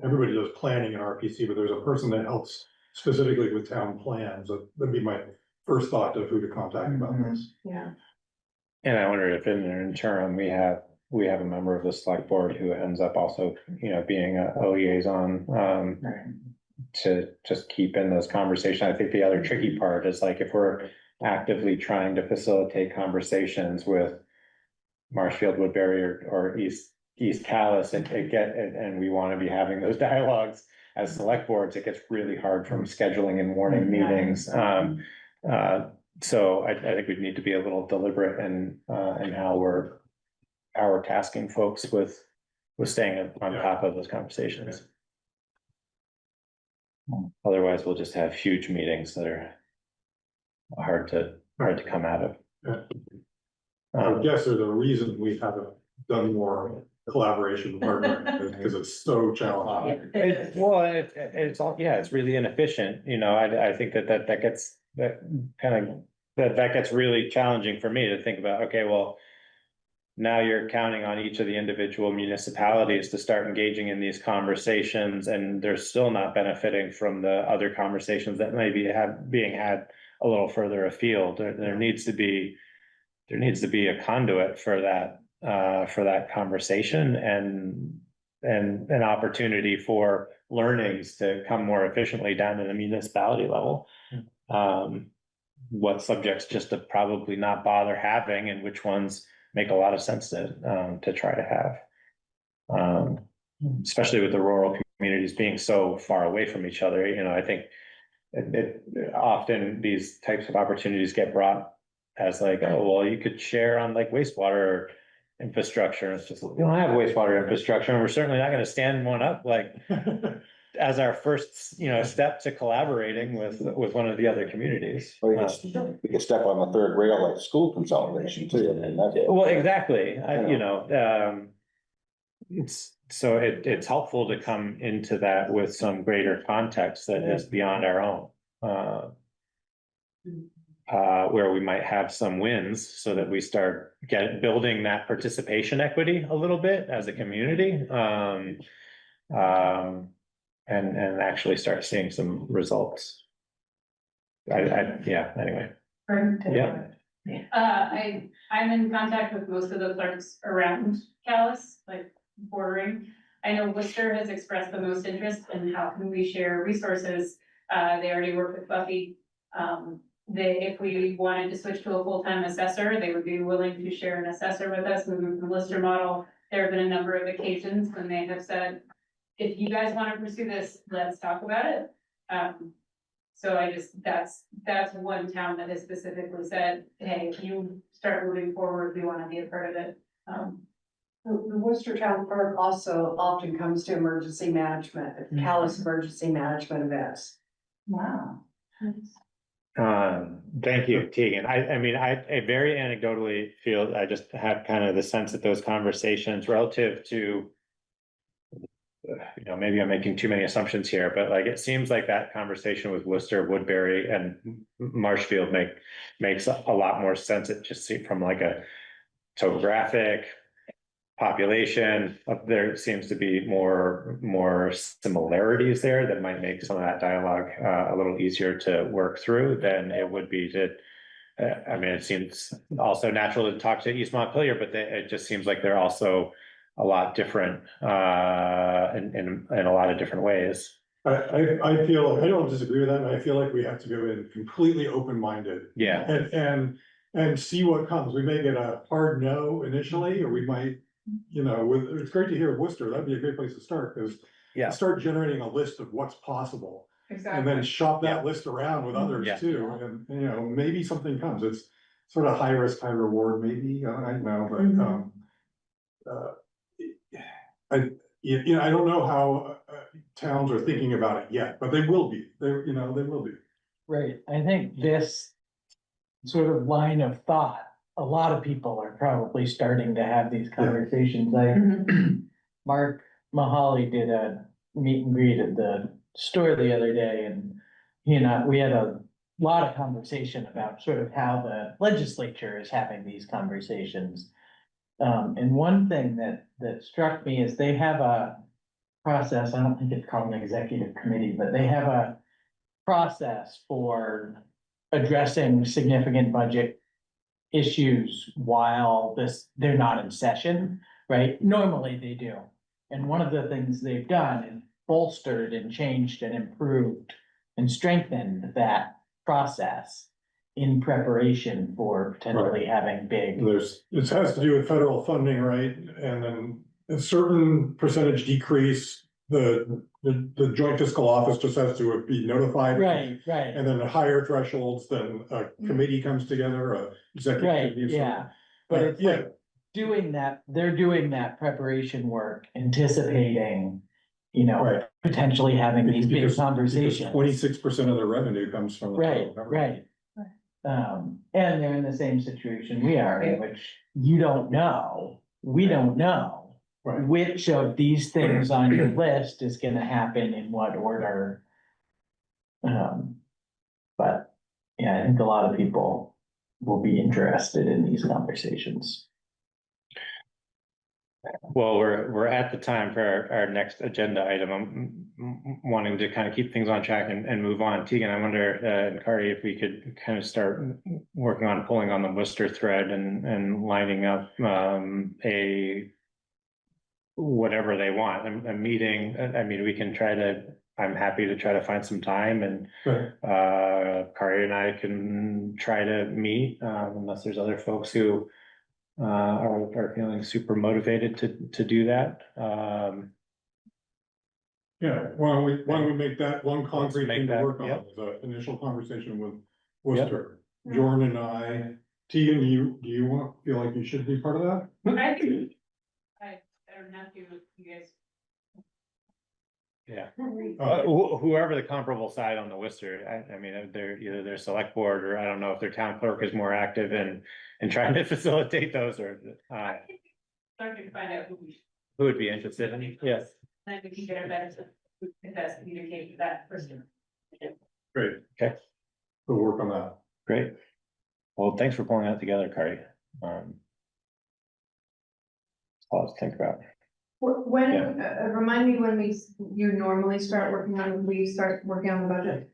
Everybody does planning in RPC, but there's a person that helps specifically with town plans. That'd be my first thought of who to contact about this. Yeah. And I wonder if in the interim, we have a member of the select board who ends up also, being a liaison, to just keep in those conversations. I think the other tricky part is like, if we're actively trying to facilitate conversations with Marshfield, Woodbury, or East Calais, and we want to be having those dialogues as select boards, it gets really hard from scheduling and warning meetings. So I think we need to be a little deliberate in how we're tasking folks with staying on top of those conversations. Otherwise, we'll just have huge meetings that are hard to come out of. I guess there's a reason we haven't done more collaboration partnering, because it's so challenging. It's really inefficient, I think that gets really challenging for me to think about. Okay, well, now you're counting on each of the individual municipalities to start engaging in these conversations, and they're still not benefiting from the other conversations that may be being had a little further afield. There needs to be a conduit for that conversation, and an opportunity for learnings to come more efficiently down to the municipality level. What subjects just to probably not bother having, and which ones make a lot of sense to try to have. Especially with the rural communities being so far away from each other, I think often these types of opportunities get brought as like, oh, well, you could share on like wastewater infrastructure. It's just, we don't have wastewater infrastructure, and we're certainly not gonna stand one up like as our first, step to collaborating with one of the other communities. We could step on the third rail like school consolidation too. Well, exactly. It's helpful to come into that with some greater context that is beyond our own. Where we might have some wins, so that we start building that participation equity a little bit as a community. And actually start seeing some results. Anyway. Yeah. I'm in contact with most of the clerks around Calais, like bordering. I know Worcester has expressed the most interest in how can we share resources. They already work with Buffy. If we wanted to switch to a full-time assessor, they would be willing to share an assessor with us, moving from the Lister model. There have been a number of occasions when they have said, if you guys want to pursue this, let's talk about it. So that's one town that has specifically said, hey, if you start moving forward, we want to be a part of it. The Worcester Town Clerk also often comes to emergency management, Calais emergency management events. Wow. Thank you, Tegan. I very anecdotally feel, I just have kind of the sense that those conversations relative to, maybe I'm making too many assumptions here, but like, it seems like that conversation with Worcester, Woodbury and Marshfield makes a lot more sense. It just seems from like a topographic population, there seems to be more similarities there that might make some of that dialogue a little easier to work through than it would be to, it seems also natural to talk to East Montpelier, but it just seems like they're also a lot different in a lot of different ways. I feel, I don't disagree with that, but I feel like we have to go in completely open-minded. Yeah. And see what comes. We may get a hard no initially, or we might, it's great to hear Worcester. That'd be a great place to start, because start generating a list of what's possible. Exactly. And then shop that list around with others too, and maybe something comes. It's sort of high risk, high reward, maybe, I don't know, but I don't know how towns are thinking about it yet, but they will be, they will be. Right, I think this sort of line of thought, a lot of people are probably starting to have these conversations. Mark Mahaly did a meet and greet at the store the other day, and we had a lot of conversation about sort of how the legislature is having these conversations. And one thing that struck me is they have a process, I don't think it's called an executive committee, but they have a process for addressing significant budget issues while they're not in session, right? Normally they do. And one of the things they've done is bolstered and changed and improved and strengthened that process in preparation for potentially having big. It has to do with federal funding, right? And then a certain percentage decrease, the joint fiscal office just has to be notified. Right. And then the higher thresholds, then a committee comes together, a executive. Right, committee, yeah, but it's like doing that, they're doing that preparation work, anticipating, potentially having these big conversations. 26% of their revenue comes from. Right. And they're in the same situation we are, in which we don't know which of these things on your list is gonna happen in what order. But yeah, I think a lot of people will be interested in these conversations. Well, we're at the time for our next agenda item. I'm wanting to kind of keep things on track and move on. Tegan, I wonder, and Kari, if we could kind of start working on pulling on the Worcester thread and lining up whatever they want, a meeting. We can try to, I'm happy to try to find some time, and Kari and I can try to meet, unless there's other folks who are feeling super motivated to do that. Why don't we make that one concrete thing to work on, the initial conversation with Worcester. Jordan and I, Tegan, do you feel like you should be part of that? I don't have to, you guys. Yeah, whoever the comparable side on the Worcester, they're either their select board, or I don't know if their town clerk is more active in trying to facilitate those, or Starting to find out who would be interested in. Yes. then we can get a better, best communicate with that person. Great. Okay. We'll work on that. Great. Well, thanks for pulling that together, Kari. I'll think about. When, remind me when you normally start working on the budget?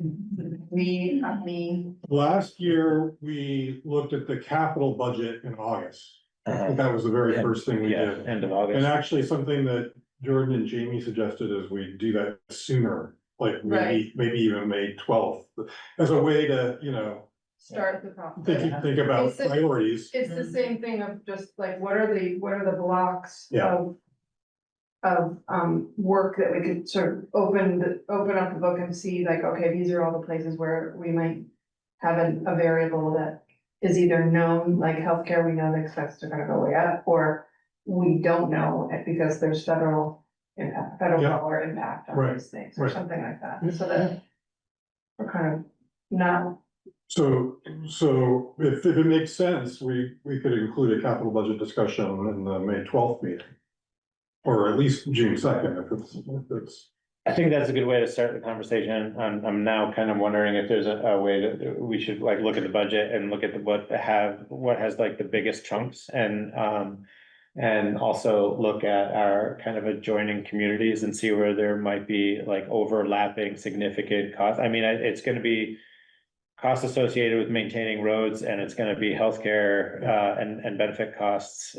me. Last year, we looked at the capital budget in August. I think that was the very first thing we Yeah, did. end of And August. actually, something that Jordan and Jamie suggested is we do that sooner, like maybe even May 12th, as a way to, you know, Start the process. think about It's the- priorities. It's the same thing of just like, what are the blocks Yeah. of work that we could sort of open up the book and see like, okay, these are all the places where we might have a variable that is either known, like healthcare, we know the expenses are gonna go way up, or we don't know because there's federal impact, federal Yeah. dollar impact on Right, these things, or right. something like that, so that we're kind of not. So if it makes sense, we could include a capital budget discussion in the May 12th meeting. Or at least June 2nd, if it's. I think that's a good way to start the conversation. I'm now kind of wondering if there's a way that we should like look at the budget and look at what has like the biggest chunks and also look at our kind of adjoining communities and see where there might be like overlapping significant costs. I mean, it's gonna be costs associated with maintaining roads, and it's gonna be healthcare and benefit costs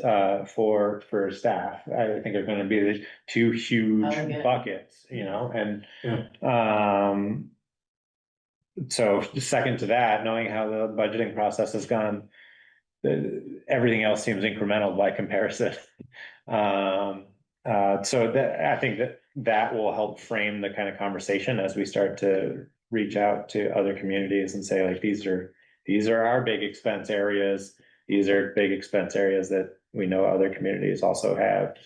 for staff. I think are gonna be the two huge Okay. buckets, you know, and so second to that, knowing how the budgeting process has gone, everything else seems incremental by comparison. So that I think that will help frame the kind of conversation as we start to reach out to other communities and say like, these are our big expense areas. These are big expense areas that we know other communities also have.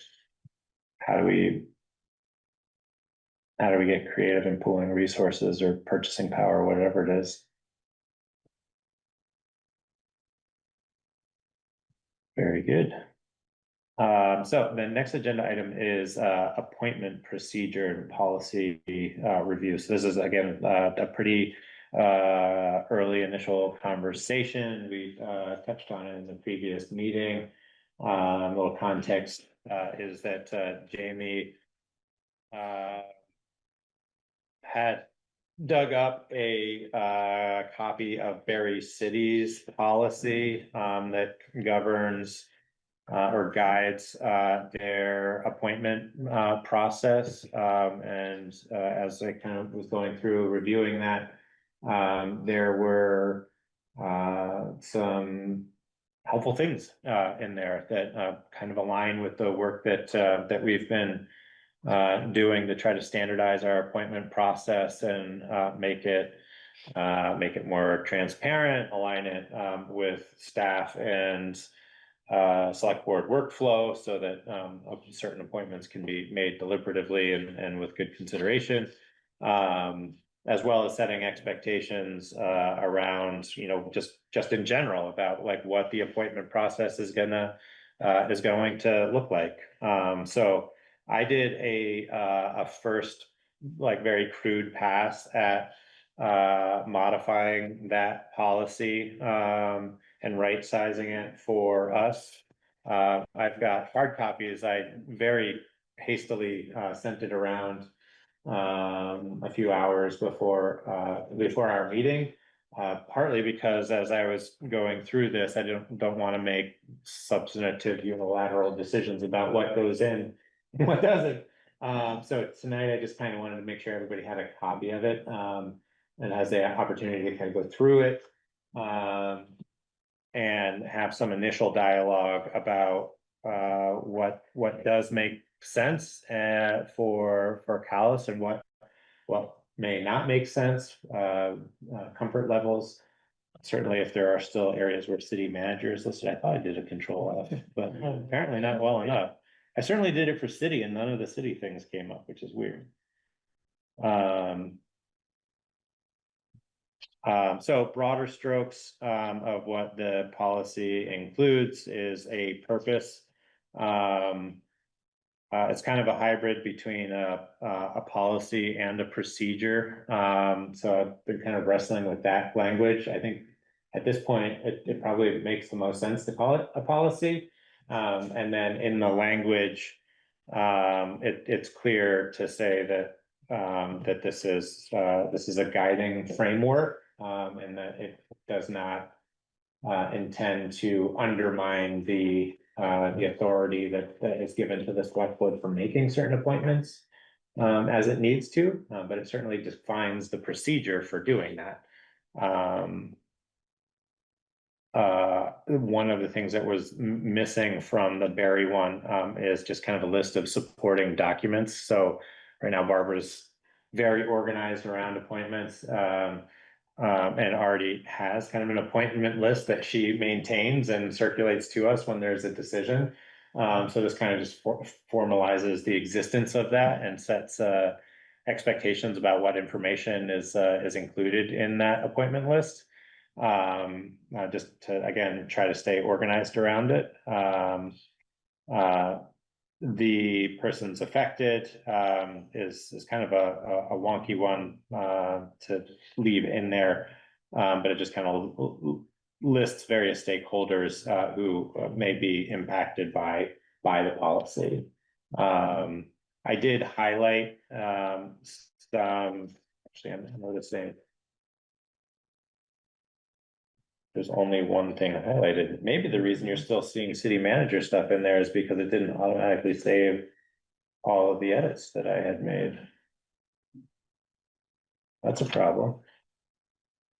How do we get creative in pooling resources or purchasing power, whatever it is? Very good. So the next agenda item is appointment procedure and policy review. So this is again a pretty early initial conversation. We touched on it in the previous meeting. A little context is that Jamie had dug up a copy of Berry City's policy that governs or guides their appointment process. And as I kind of was going through reviewing that, there were some helpful things in there that kind of align with the work that we've been doing to try to standardize our appointment process and make it more transparent, align it with staff and select board workflow so that certain appointments can be made deliberatively and with good consideration, as well as setting expectations around, you know, just in general about like what the appointment process is going to look like. So I did a first like very crude pass at modifying that policy and right sizing it for us. I've got hard copies. I very hastily sent it around a few hours before our meeting. Partly because as I was going through this, I don't want to make substantive unilateral decisions about what goes in and what doesn't. So tonight I just kind of wanted to make sure everybody had a copy of it and has the opportunity to kind of go through it and have some initial dialogue about what does make sense for Calais and what may not make sense, comfort levels. Certainly if there are still areas where city managers listed, I thought I did a control F, but apparently not well enough. I certainly did it for city and none of the city things came up, which is weird. So broader strokes of what the policy includes is a purpose. It's kind of a hybrid between a policy and a procedure. So I've been kind of wrestling with that language. I think at this point, it probably makes the most sense to call it a policy. And then in the language, it's clear to say that that this is a guiding framework, and that it does not intend to undermine the authority that is given to the select board for making certain appointments as it needs to, but it certainly defines the procedure for doing that. One of the things that was missing from the Barry one is just kind of a list of supporting documents. So right now Barbara's very organized around appointments, and already has kind of an appointment list that she maintains and circulates to us when there's a decision. So this kind of just formalizes the existence of that and sets expectations about what information is included in that appointment list. Just to, again, try to stay organized around it. The persons affected is kind of a wonky one to leave in there, but it just kind of lists various stakeholders who may be impacted by the policy. I did highlight some, actually I'm noticing there's only one thing highlighted. Maybe the reason you're still seeing city manager stuff in there is because it didn't automatically save all of the edits that I had made. That's a problem.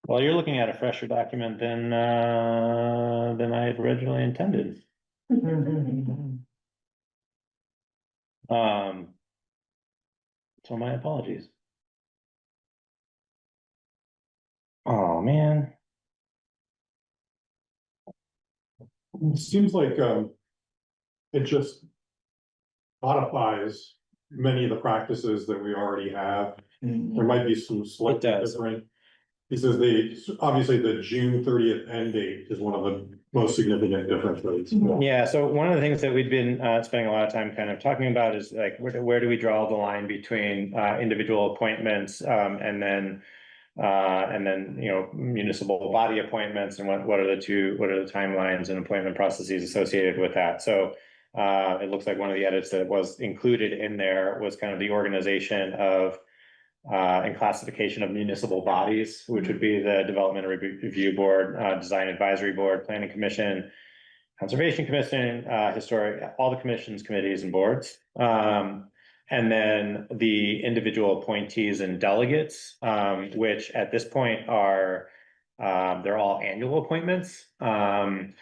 Well, you're looking at a fresher document than I had originally intended. So my apologies. Oh, man. It seems like, it just modifies many of the practices that we already have. There might be some slightly different. He says obviously the June 30th end date is one of the most significant differences. Yeah, so one of the things that we've been spending a lot of time kind of talking about is like, where do we draw the line between individual appointments and then you know, municipal body appointments, and what are the timelines and appointment processes associated with that. So it looks like one of the edits that was included in there was kind of the organization of and classification of municipal bodies, which would be the Development Review Board, Design Advisory Board, Planning Commission, Conservation Commission, Historic, all the commissions, committees, and boards. And then the individual appointees and delegates, which at this point are, they're all annual appointments. Barbara,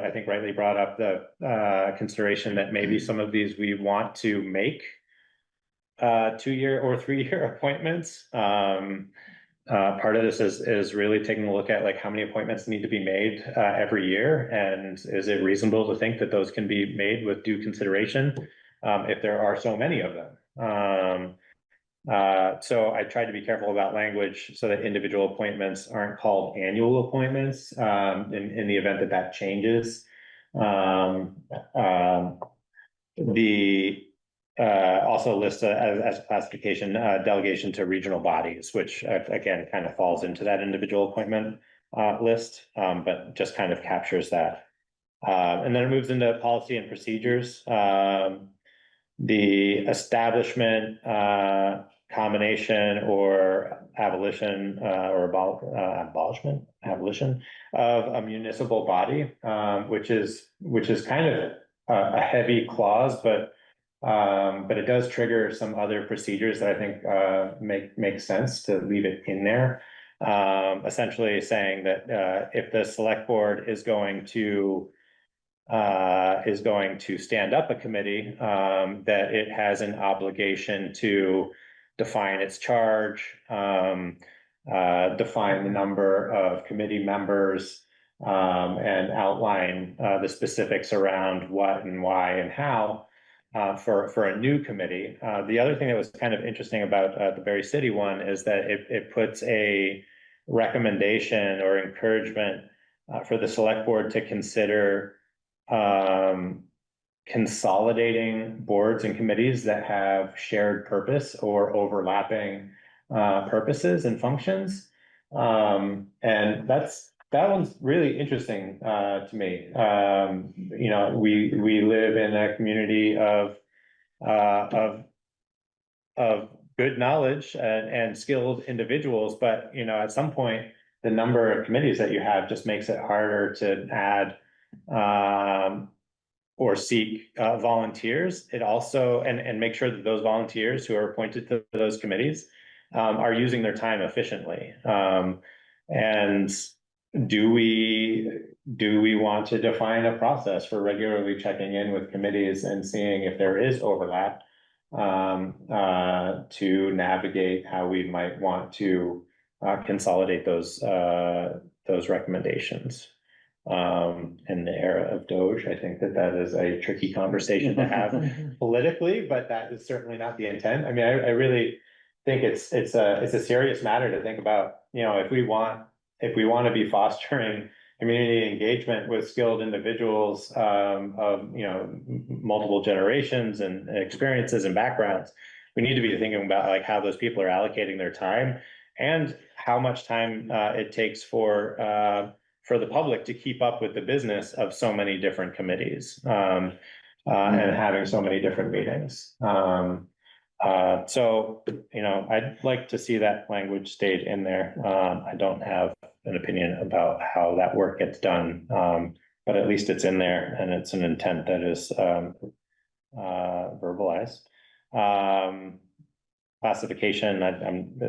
I think, rightly brought up the consideration that maybe some of these we want to make 2-year or 3-year appointments. Part of this is really taking a look at like how many appointments need to be made every year, and is it reasonable to think that those can be made with due consideration if there are so many of them. So I tried to be careful about language so that individual appointments aren't called annual appointments in the event that that changes. Also lists as a classification delegation to regional bodies, which again kind of falls into that individual appointment list, but just kind of captures that. And then it moves into policy and procedures. The establishment, combination, or abolition of a municipal body, which is kind of a heavy clause, but it does trigger some other procedures that I think make sense to leave it in there. Essentially saying that if the select board is going to stand up a committee, that it has an obligation to define its charge, define the number of committee members, and outline the specifics around what and why and how for a new committee. The other thing that was kind of interesting about the Berry City one is that it puts a recommendation or encouragement for the select board to consider consolidating boards and committees that have shared purpose or overlapping purposes and functions. And that one's really interesting to me. You know, we live in a community of of good knowledge and skilled individuals, but, you know, at some point, the number of committees that you have just makes it harder to add, or seek volunteers. It also, and make sure that those volunteers who are appointed to those committees are using their time efficiently. And do we want to define a process for regularly checking in with committees and seeing if there is overlap to navigate how we might want to consolidate those recommendations? In the era of Doge, I think that is a tricky conversation to have politically, but that is certainly not the intent. I mean, I really think it's a serious matter to think about, you know, if we want to be fostering community engagement with skilled individuals of, you know, multiple generations and experiences and backgrounds, we need to be thinking about like how those people are allocating their time and how much time it takes for the public to keep up with the business of so many different committees and having so many different meetings. So, you know, I'd like to see that language stayed in there. I don't have an opinion about how that work gets done, but at least it's in there and it's an intent that is verbalized. Classification, I'm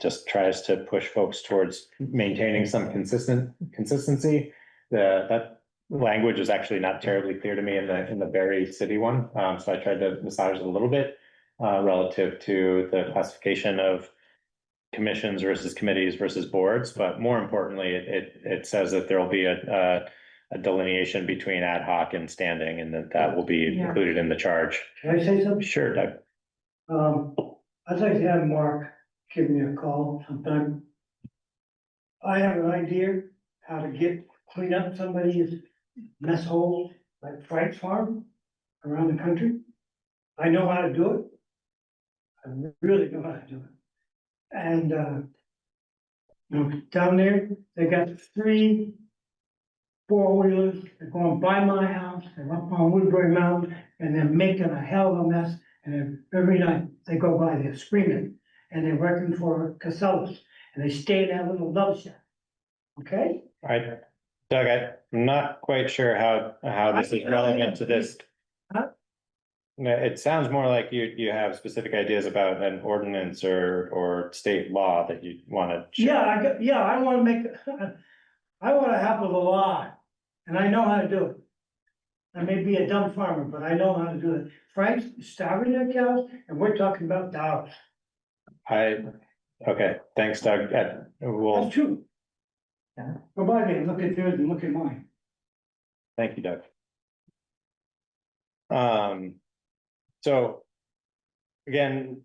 just tries to push folks towards maintaining some consistency. That language is actually not terribly clear to me in the Barry City one. So I tried to massage it a little bit relative to the classification of commissions versus committees versus boards. But more importantly, it says that there will be a delineation between ad hoc and standing, and that will be included in the charge. Can I say something? Sure, Doug. I'd like to have Mark give me a call sometime. I have an idea how to clean up somebody's mess hole, like Frank's Farm around the country. I know how to do it. I really know how to do it. And, you know, down there, they got 3 4-wheelers, they're going by my house, they're up on Woodbury Mountain, and they're making a hell of a mess. And then every night they go by, they're screaming, and they're working for Casellas, and they stay in that little love shack. Okay? Doug, I'm not quite sure how this is relevant to this. Huh? It sounds more like you have specific ideas about an ordinance or state law that you want to. I wanna have the law, and I know how to do it. I may be a dumb farmer, but I know how to do it. Frank's starving their cows, and we're talking about dollars. Okay, thanks, Doug. That's true. Go by there and look at theirs and look at mine. Thank you, Doug. So again,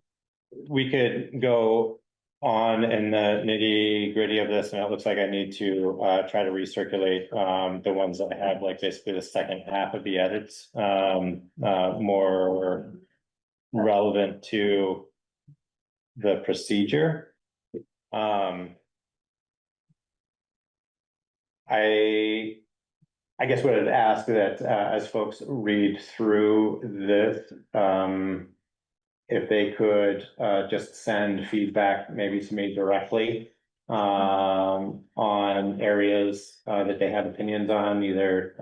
we could go on in the nitty gritty of this, and it looks like I need to try to recirculate the ones that I have, like basically the second half of the edits, more relevant to the procedure. I guess what I'd ask that as folks read through this, if they could just send feedback maybe to me directly on areas that they have opinions on, either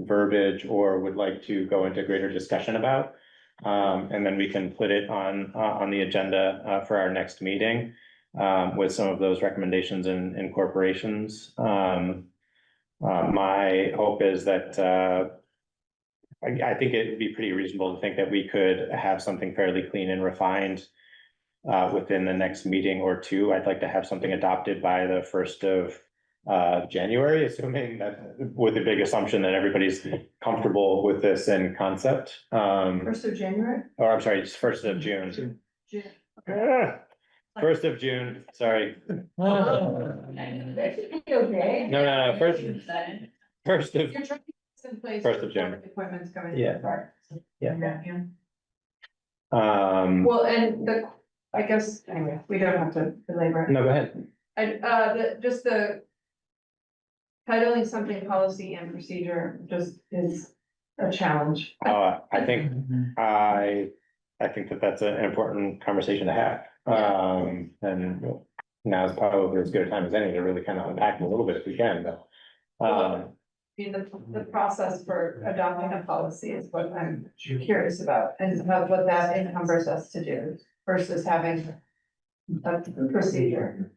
verbiage or would like to go into greater discussion about. And then we can put it on the agenda for our next meeting with some of those recommendations and incorporations. My hope is that I think it'd be pretty reasonable to think that we could have something fairly clean and refined within the next meeting or two. I'd like to have something adopted by the 1st of January, assuming that, with the big assumption that everybody's comfortable with this in concept. 1st of January? Or I'm sorry, it's 1st of June. 1st of June, sorry. Okay. No, first of You're trying to put this in place 1st of June. before Appointments coming. Yeah. Yeah. Um, Well, and I guess, anyway, we don't have to belabor it. no, go ahead. Just the titling something policy and procedure just is a challenge. I think I I think that that's an important conversation to have. And now is probably as good a time as any to really kind of unpack it a little bit if we can, but. I mean, the process for adopting a policy is what I'm curious about, and what that encumbers us to do versus having a procedure.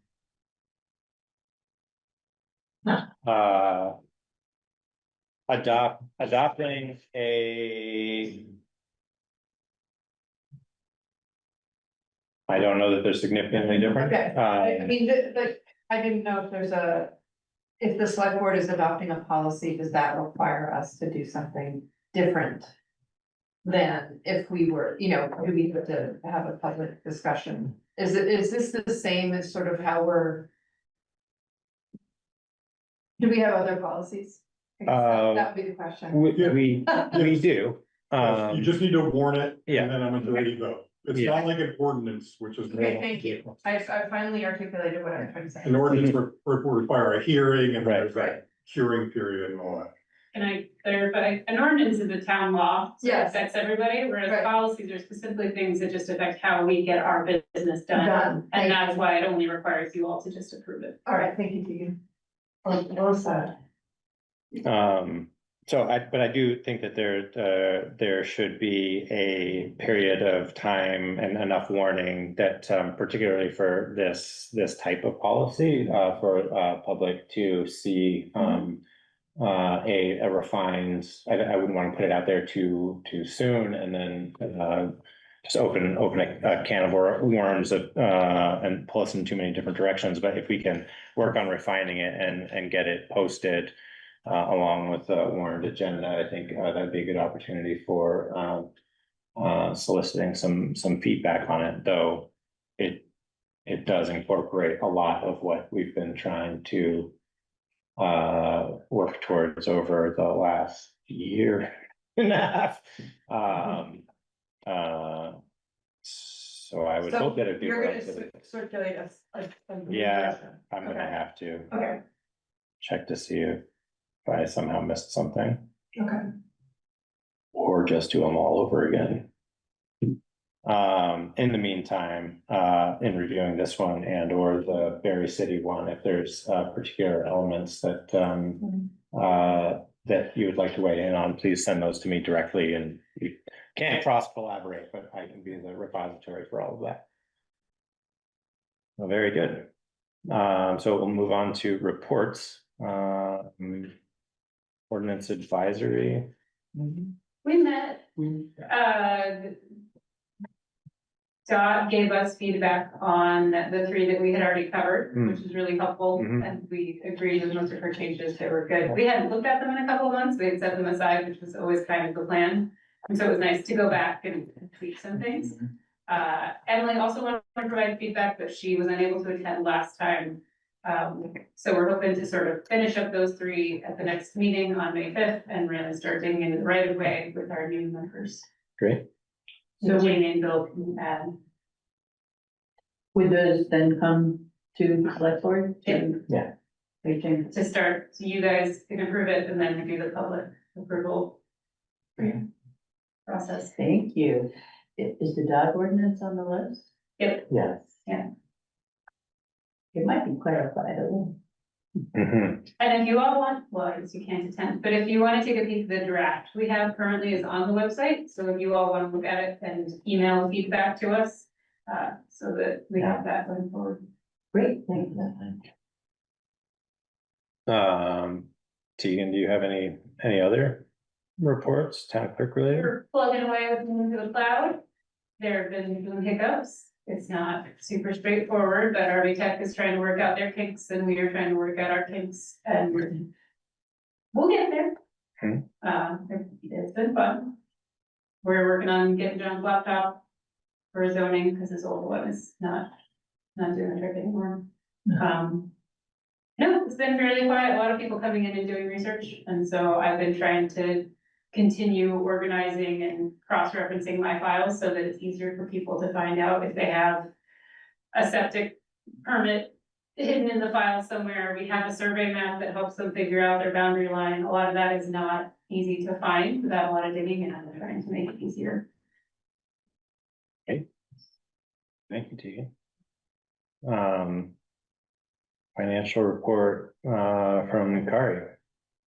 Adopting a. I don't know that they're significantly different. Okay, I mean, I didn't know if there's if the select board is adopting a policy, does that require us to do something different? Than if we were, you know, do we have to have a public discussion? Is this the same as sort of how do we have other policies? I guess that would be the question. We do. Yes, you just need to warn it, yeah. and then I'm ready to go. It's not like an ordinance, which is. Okay, thank you. I finally articulated what I'm trying to say. An ordinance require a hearing and there's Right. that curing period and all that. Can I clarify? An ordinance is a town law, so it Yes. affects everybody, whereas Right. policies are specifically things that just affect how we get our business done. Done. And that's why it only requires you all to just approve it. All right, thank you, Tegan. Well said. But I do think that there should be a period of time and enough warning that, particularly for this type of policy, for public to see, a refined, I wouldn't want to put it out there too soon and then, just open a can of worms and pull us in too many different directions. But if we can work on refining it and get it posted, along with the warrant agenda, I think that'd be a good opportunity for soliciting some feedback on it, though it does incorporate a lot of what we've been trying to work towards over the last year and a half. So I would hope that it'd be. You're gonna circulate us. Yeah, I'm gonna Okay. have to Okay, check to see if I somehow missed something. okay. Or just do them all over again. In the meantime, in reviewing this one and or the Berry City one, if there's particular elements that that you would like to weigh in on, please send those to me directly, and you can't cross collaborate, but I can be the repository for all of that. Well, very good. So we'll move on to reports. Ordinance advisory. We met, Dot gave us feedback on the three that we had already covered, which is really helpful, and we agreed with most of her changes, they were good. We hadn't looked at them in a couple of months, we had set them aside, which was always kind of the plan. And so it was nice to go back and tweak some things. Emily also wanted to provide feedback, but she was unable to attend last time. So we're hoping to sort of finish up those three at the next meeting on May 5th and really start digging into the right of way with our new members. Great. So Jane and Bill can add. would those then come to the select board? Yeah. They can, To start, so you guys can approve it and then do the public approval process. thank you. Is the dog ordinance on the list? Yep. Yes. It might be clarified a little. And if you all want, well, I guess you can't attend, but if you want to take a peek at the draft we have currently is on the website. So if you all want to look at it and email feedback to us, so that we have that going forward. Great, thank you. Tegan, do you have any other reports, town clerk related? We're plugging away with moving to the cloud. There have been some hiccups. It's not super straightforward, but our tech is trying to work out their kinks and we are trying to work out our kinks and we'll get there. It's been fun. We're working on getting John's laptop for zoning because his old one is not doing the trick anymore. No, it's been fairly quiet. A lot of people coming in and doing research. And so I've been trying to continue organizing and cross-referencing my files so that it's easier for people to find out if they have a septic permit hidden in the file somewhere. We have a survey map that helps them figure out their boundary line. A lot of that is not easy to find without a lot of digging, and I'm trying to make it easier. Thank you, Tegan. Financial report, from Kari.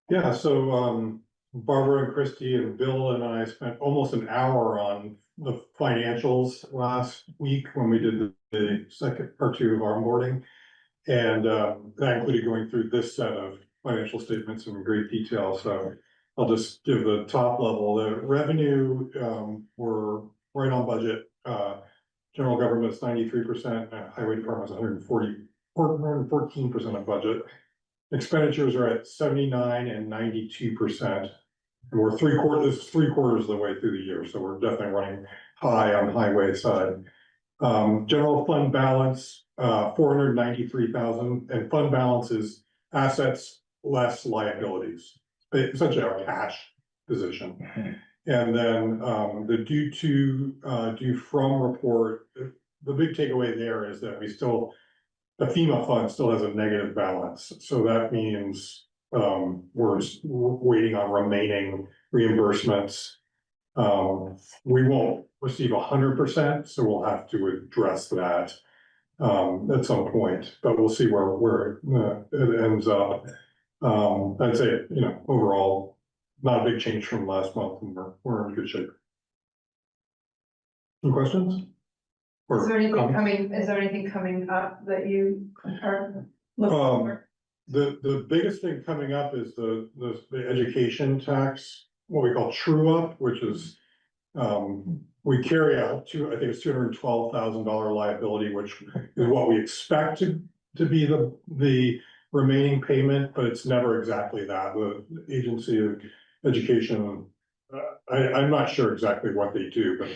Yeah, so, Barbara and Christy and Bill and I spent almost an hour on the financials last week when we did the second part two of our onboarding. And, that included going through this set of financial statements in great detail, so I'll just give the top level. The revenue, were right on budget. General government's 93%, highway department's 114% of budget. Expenditures are at 79 and 92%. And we're this is 3/4 of the way through the year, so we're definitely running high on the highway side. General fund balance, 493,000, and fund balance is assets less liabilities, essentially our cash position. And then, the due from report, the big takeaway there is that the FEMA fund still has a negative balance. So that means, we're waiting on remaining reimbursements. We won't receive 100%, so we'll have to address that, at some point, but we'll see where it ends up. I'd say, overall, not a big change from last month, and we're in good shape. Any questions? Is there anything coming up that you are looking for? The biggest thing coming up is the education tax, what we call true up, which is, we carry out I think it's $212,000 liability, which is what we expect to be the remaining payment, but it's never exactly that. The Agency of Education, I'm not sure exactly what they do, but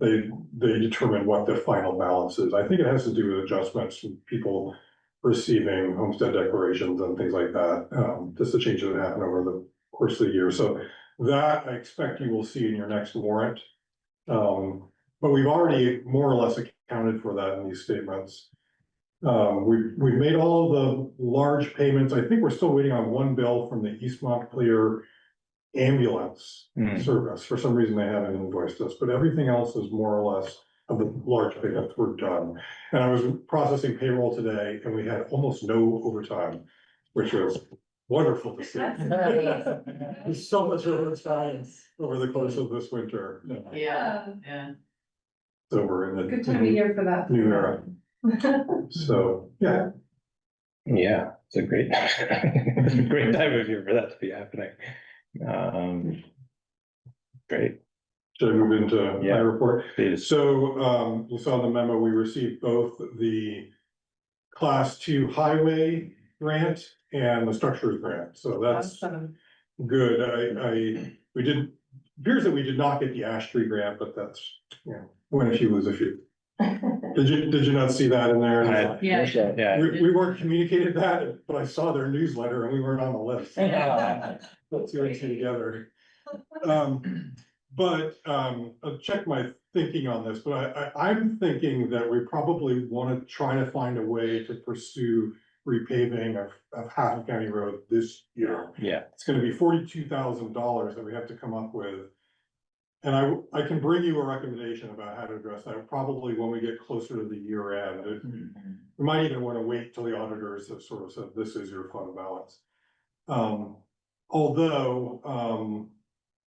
they determine what the final balance is. I think it has to do with adjustments from people receiving homestead declarations and things like that, just the changes that happen over the course of the year. So that I expect you will see in your next warrant. But we've already more or less accounted for that in these statements. We've made all the large payments. I think we're still waiting on one bill from the East Montclair ambulance service. For some reason, they haven't invoiced us, but everything else is more or less of the large payments were done. And I was processing payroll today and we had almost no overtime, which was wonderful to see. There's so much overtime over the course of this winter. Yeah. So we're in the Good time of year for that. new era. So, yeah. Yeah, it's a great, it's a great time of year for that to be happening. Great. Should I move into my report? Please. So, you saw in the memo, we received both the Class 2 highway grant and the structures grant, so that's good. Appears that we did not get the ash tree grant, but that's, win a few, lose a few. Did you not see that in there? Yeah. We weren't communicated that, but I saw their newsletter and we weren't on the list. Let's go together. But I'll check my thinking on this, but I'm thinking that we probably want to try to find a way to pursue repaving of Hatton County Road this year. Yeah. It's gonna be $42,000 that we have to come up with. And I can bring you a recommendation about how to address that, probably when we get closer to the year end. We might even want to wait till the auditors have sort of said, this is your fund balance. Although,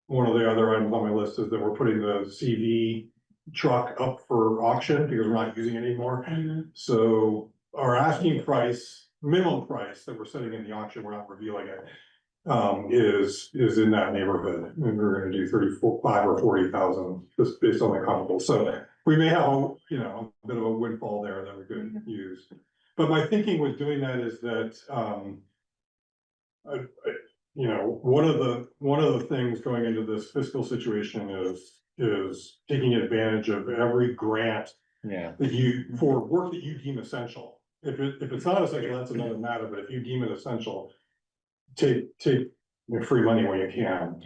one of the other items on my list is that we're putting the CV truck up for auction because we're not using it anymore. So our asking price, minimum price that we're setting in the auction, we're not revealing it, is in that neighborhood. And we're gonna do 35 or 40,000 just based on the comparable. So we may have a bit of a windfall there that we could use. But my thinking with doing that is that, one of the things going into this fiscal situation is taking advantage of every grant that for work that you deem essential. If it's not essential, that's another matter, but if you deem it essential, take free money when you can.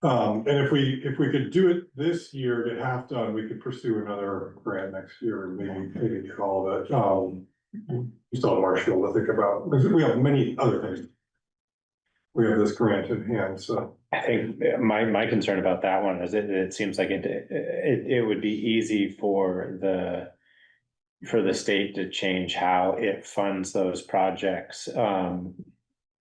And if we could do it this year, get half done, we could pursue another grant next year and maybe get all of it. You still have Marshfield to think about, because we have many other things. we have this grant in hand, so. I think my concern about that one is it seems like it would be easy for the state to change how it funds those projects.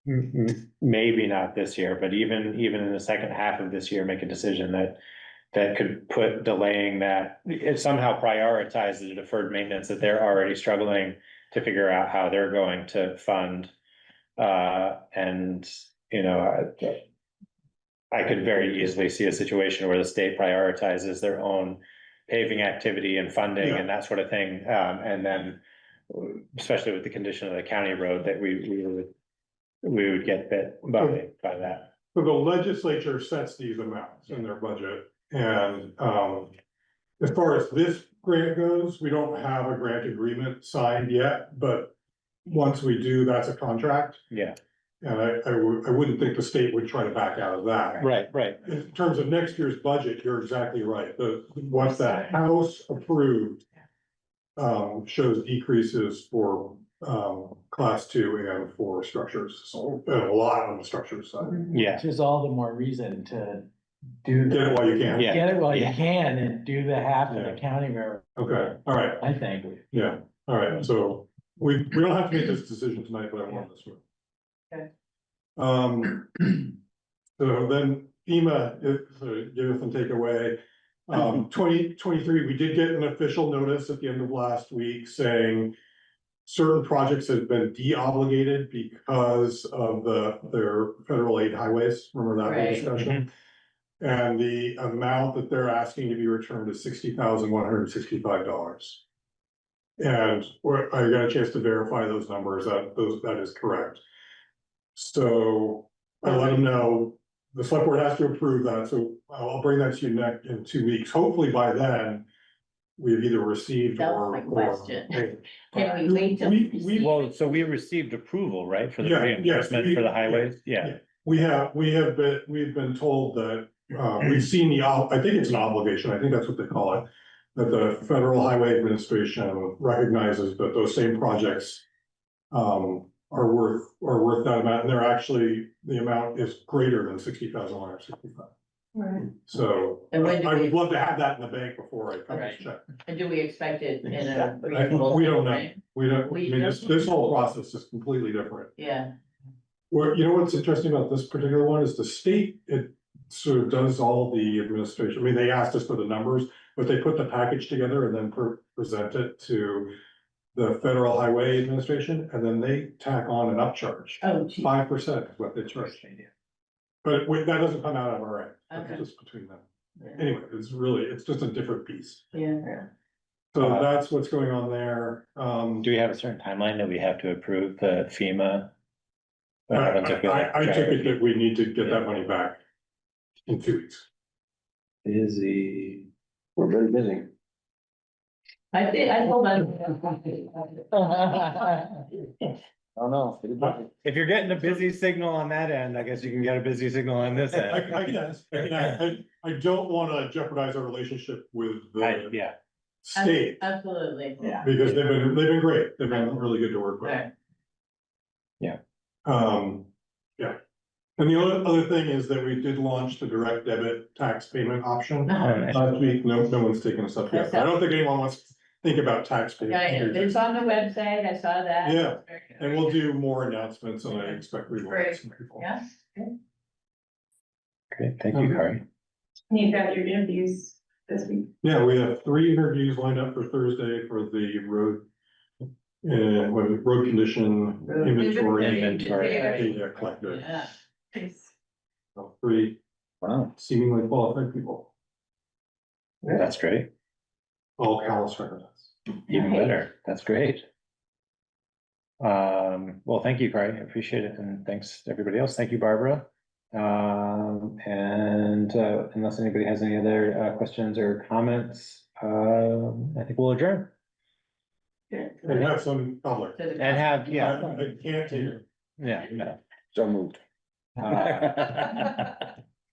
Maybe not this year, but even in the second half of this year, make a decision that could put delaying that, it somehow prioritize the deferred maintenance that they're already struggling to figure out how they're going to fund. And, you know, I could very easily see a situation where the state prioritizes their own paving activity and funding and that sort of thing. And then, especially with the condition of the county road, that we would get bit by that. So the legislature sets these amounts in their budget, and as far as this grant goes, we don't have a grant agreement signed yet, but once we do, that's a contract. Yeah. And I wouldn't think the state would try to back out of that. Right. In terms of next year's budget, you're exactly right. What the House approved shows decreases for class 2 and for structures, so a lot on the structures side. Yeah. Which is all the more reason to do. Get it while you can. Yeah. Get it while you can and do the half of the county road, Okay, all right, I think. yeah, all right, so we don't have to make this decision tonight, but I want this one. Okay. So then FEMA, give us and take away. 2023, we did get an official notice at the end of last week saying certain projects have been de-obligated because of their federal aid highways. Remember that whole Right. discussion? And the amount that they're asking to be returned is $60,165. And I got a chance to verify those numbers, that is correct. So I let them know, the select board has to approve that, so I'll bring that to you in 2 weeks. Hopefully by then, we've either received That's or. my question. Can we wait till? Well, so we received approval, right, for the Yeah, reimbursement yes, for the highways? Yeah. We've been told that, we've seen I think it's an obligation, I think that's what they call it. That the Federal Highway Administration recognizes that those same projects are worth that amount, and they're actually, the amount is greater than $60,165. Right. So And when do I we- would love to have that in the bank before I cut Right. this check. And do we expect it in a reasonable? We don't know. timeframe? We don't, I We mean, don't- this whole process is completely different. Yeah, Well, you know what's interesting about this particular one is the state, it sort of does all the administration. I mean, they asked us for the numbers, but they put the package together and then present it to the Federal Highway Administration, and then they tack on an upcharge. oh, gee, 5% is what they charge. But that doesn't come out of our end, Okay. that's just between them. Yeah. Anyway, it's just a different piece. yeah. So that's what's going on there. Do we have a certain timeline that we have to approve the FEMA? I took it that we need to get that money back in 2 weeks. Busy. We're very busy. I think, I hope I'm. Oh, no. If you're getting a busy signal on that end, I guess you can get a busy signal on this end. I guess, I don't wanna jeopardize our relationship with the Yeah, state, Absolutely, yeah. because they've been great, they've been really good to work with. Right. Yeah. And the other thing is that we did launch the direct debit tax payment option last week, no one's taken us up yet, I don't think anyone wants to think about tax Yeah, payment. it's on the website, I saw that. Yeah. And we'll do more announcements, and I expect we will have some people. Yeah. great, thank you, Kari. You've got your interviews this week. Yeah, we have 3 interviews lined up for Thursday for the road. Road condition inventory. Data collector. Yeah. So 3 seemingly qualified people, That's great, all Calais residents. even better, that's great. Well, thank you, Kari, I appreciate it, and thanks to everybody else, thank you, Barbara. And unless anybody has any other questions or comments, I think we'll adjourn. And have some public. And have, yeah, I can't hear. yeah, no. So moved.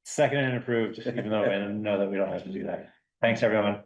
Second and approved, even though I know that we don't have to do that. Thanks, everyone.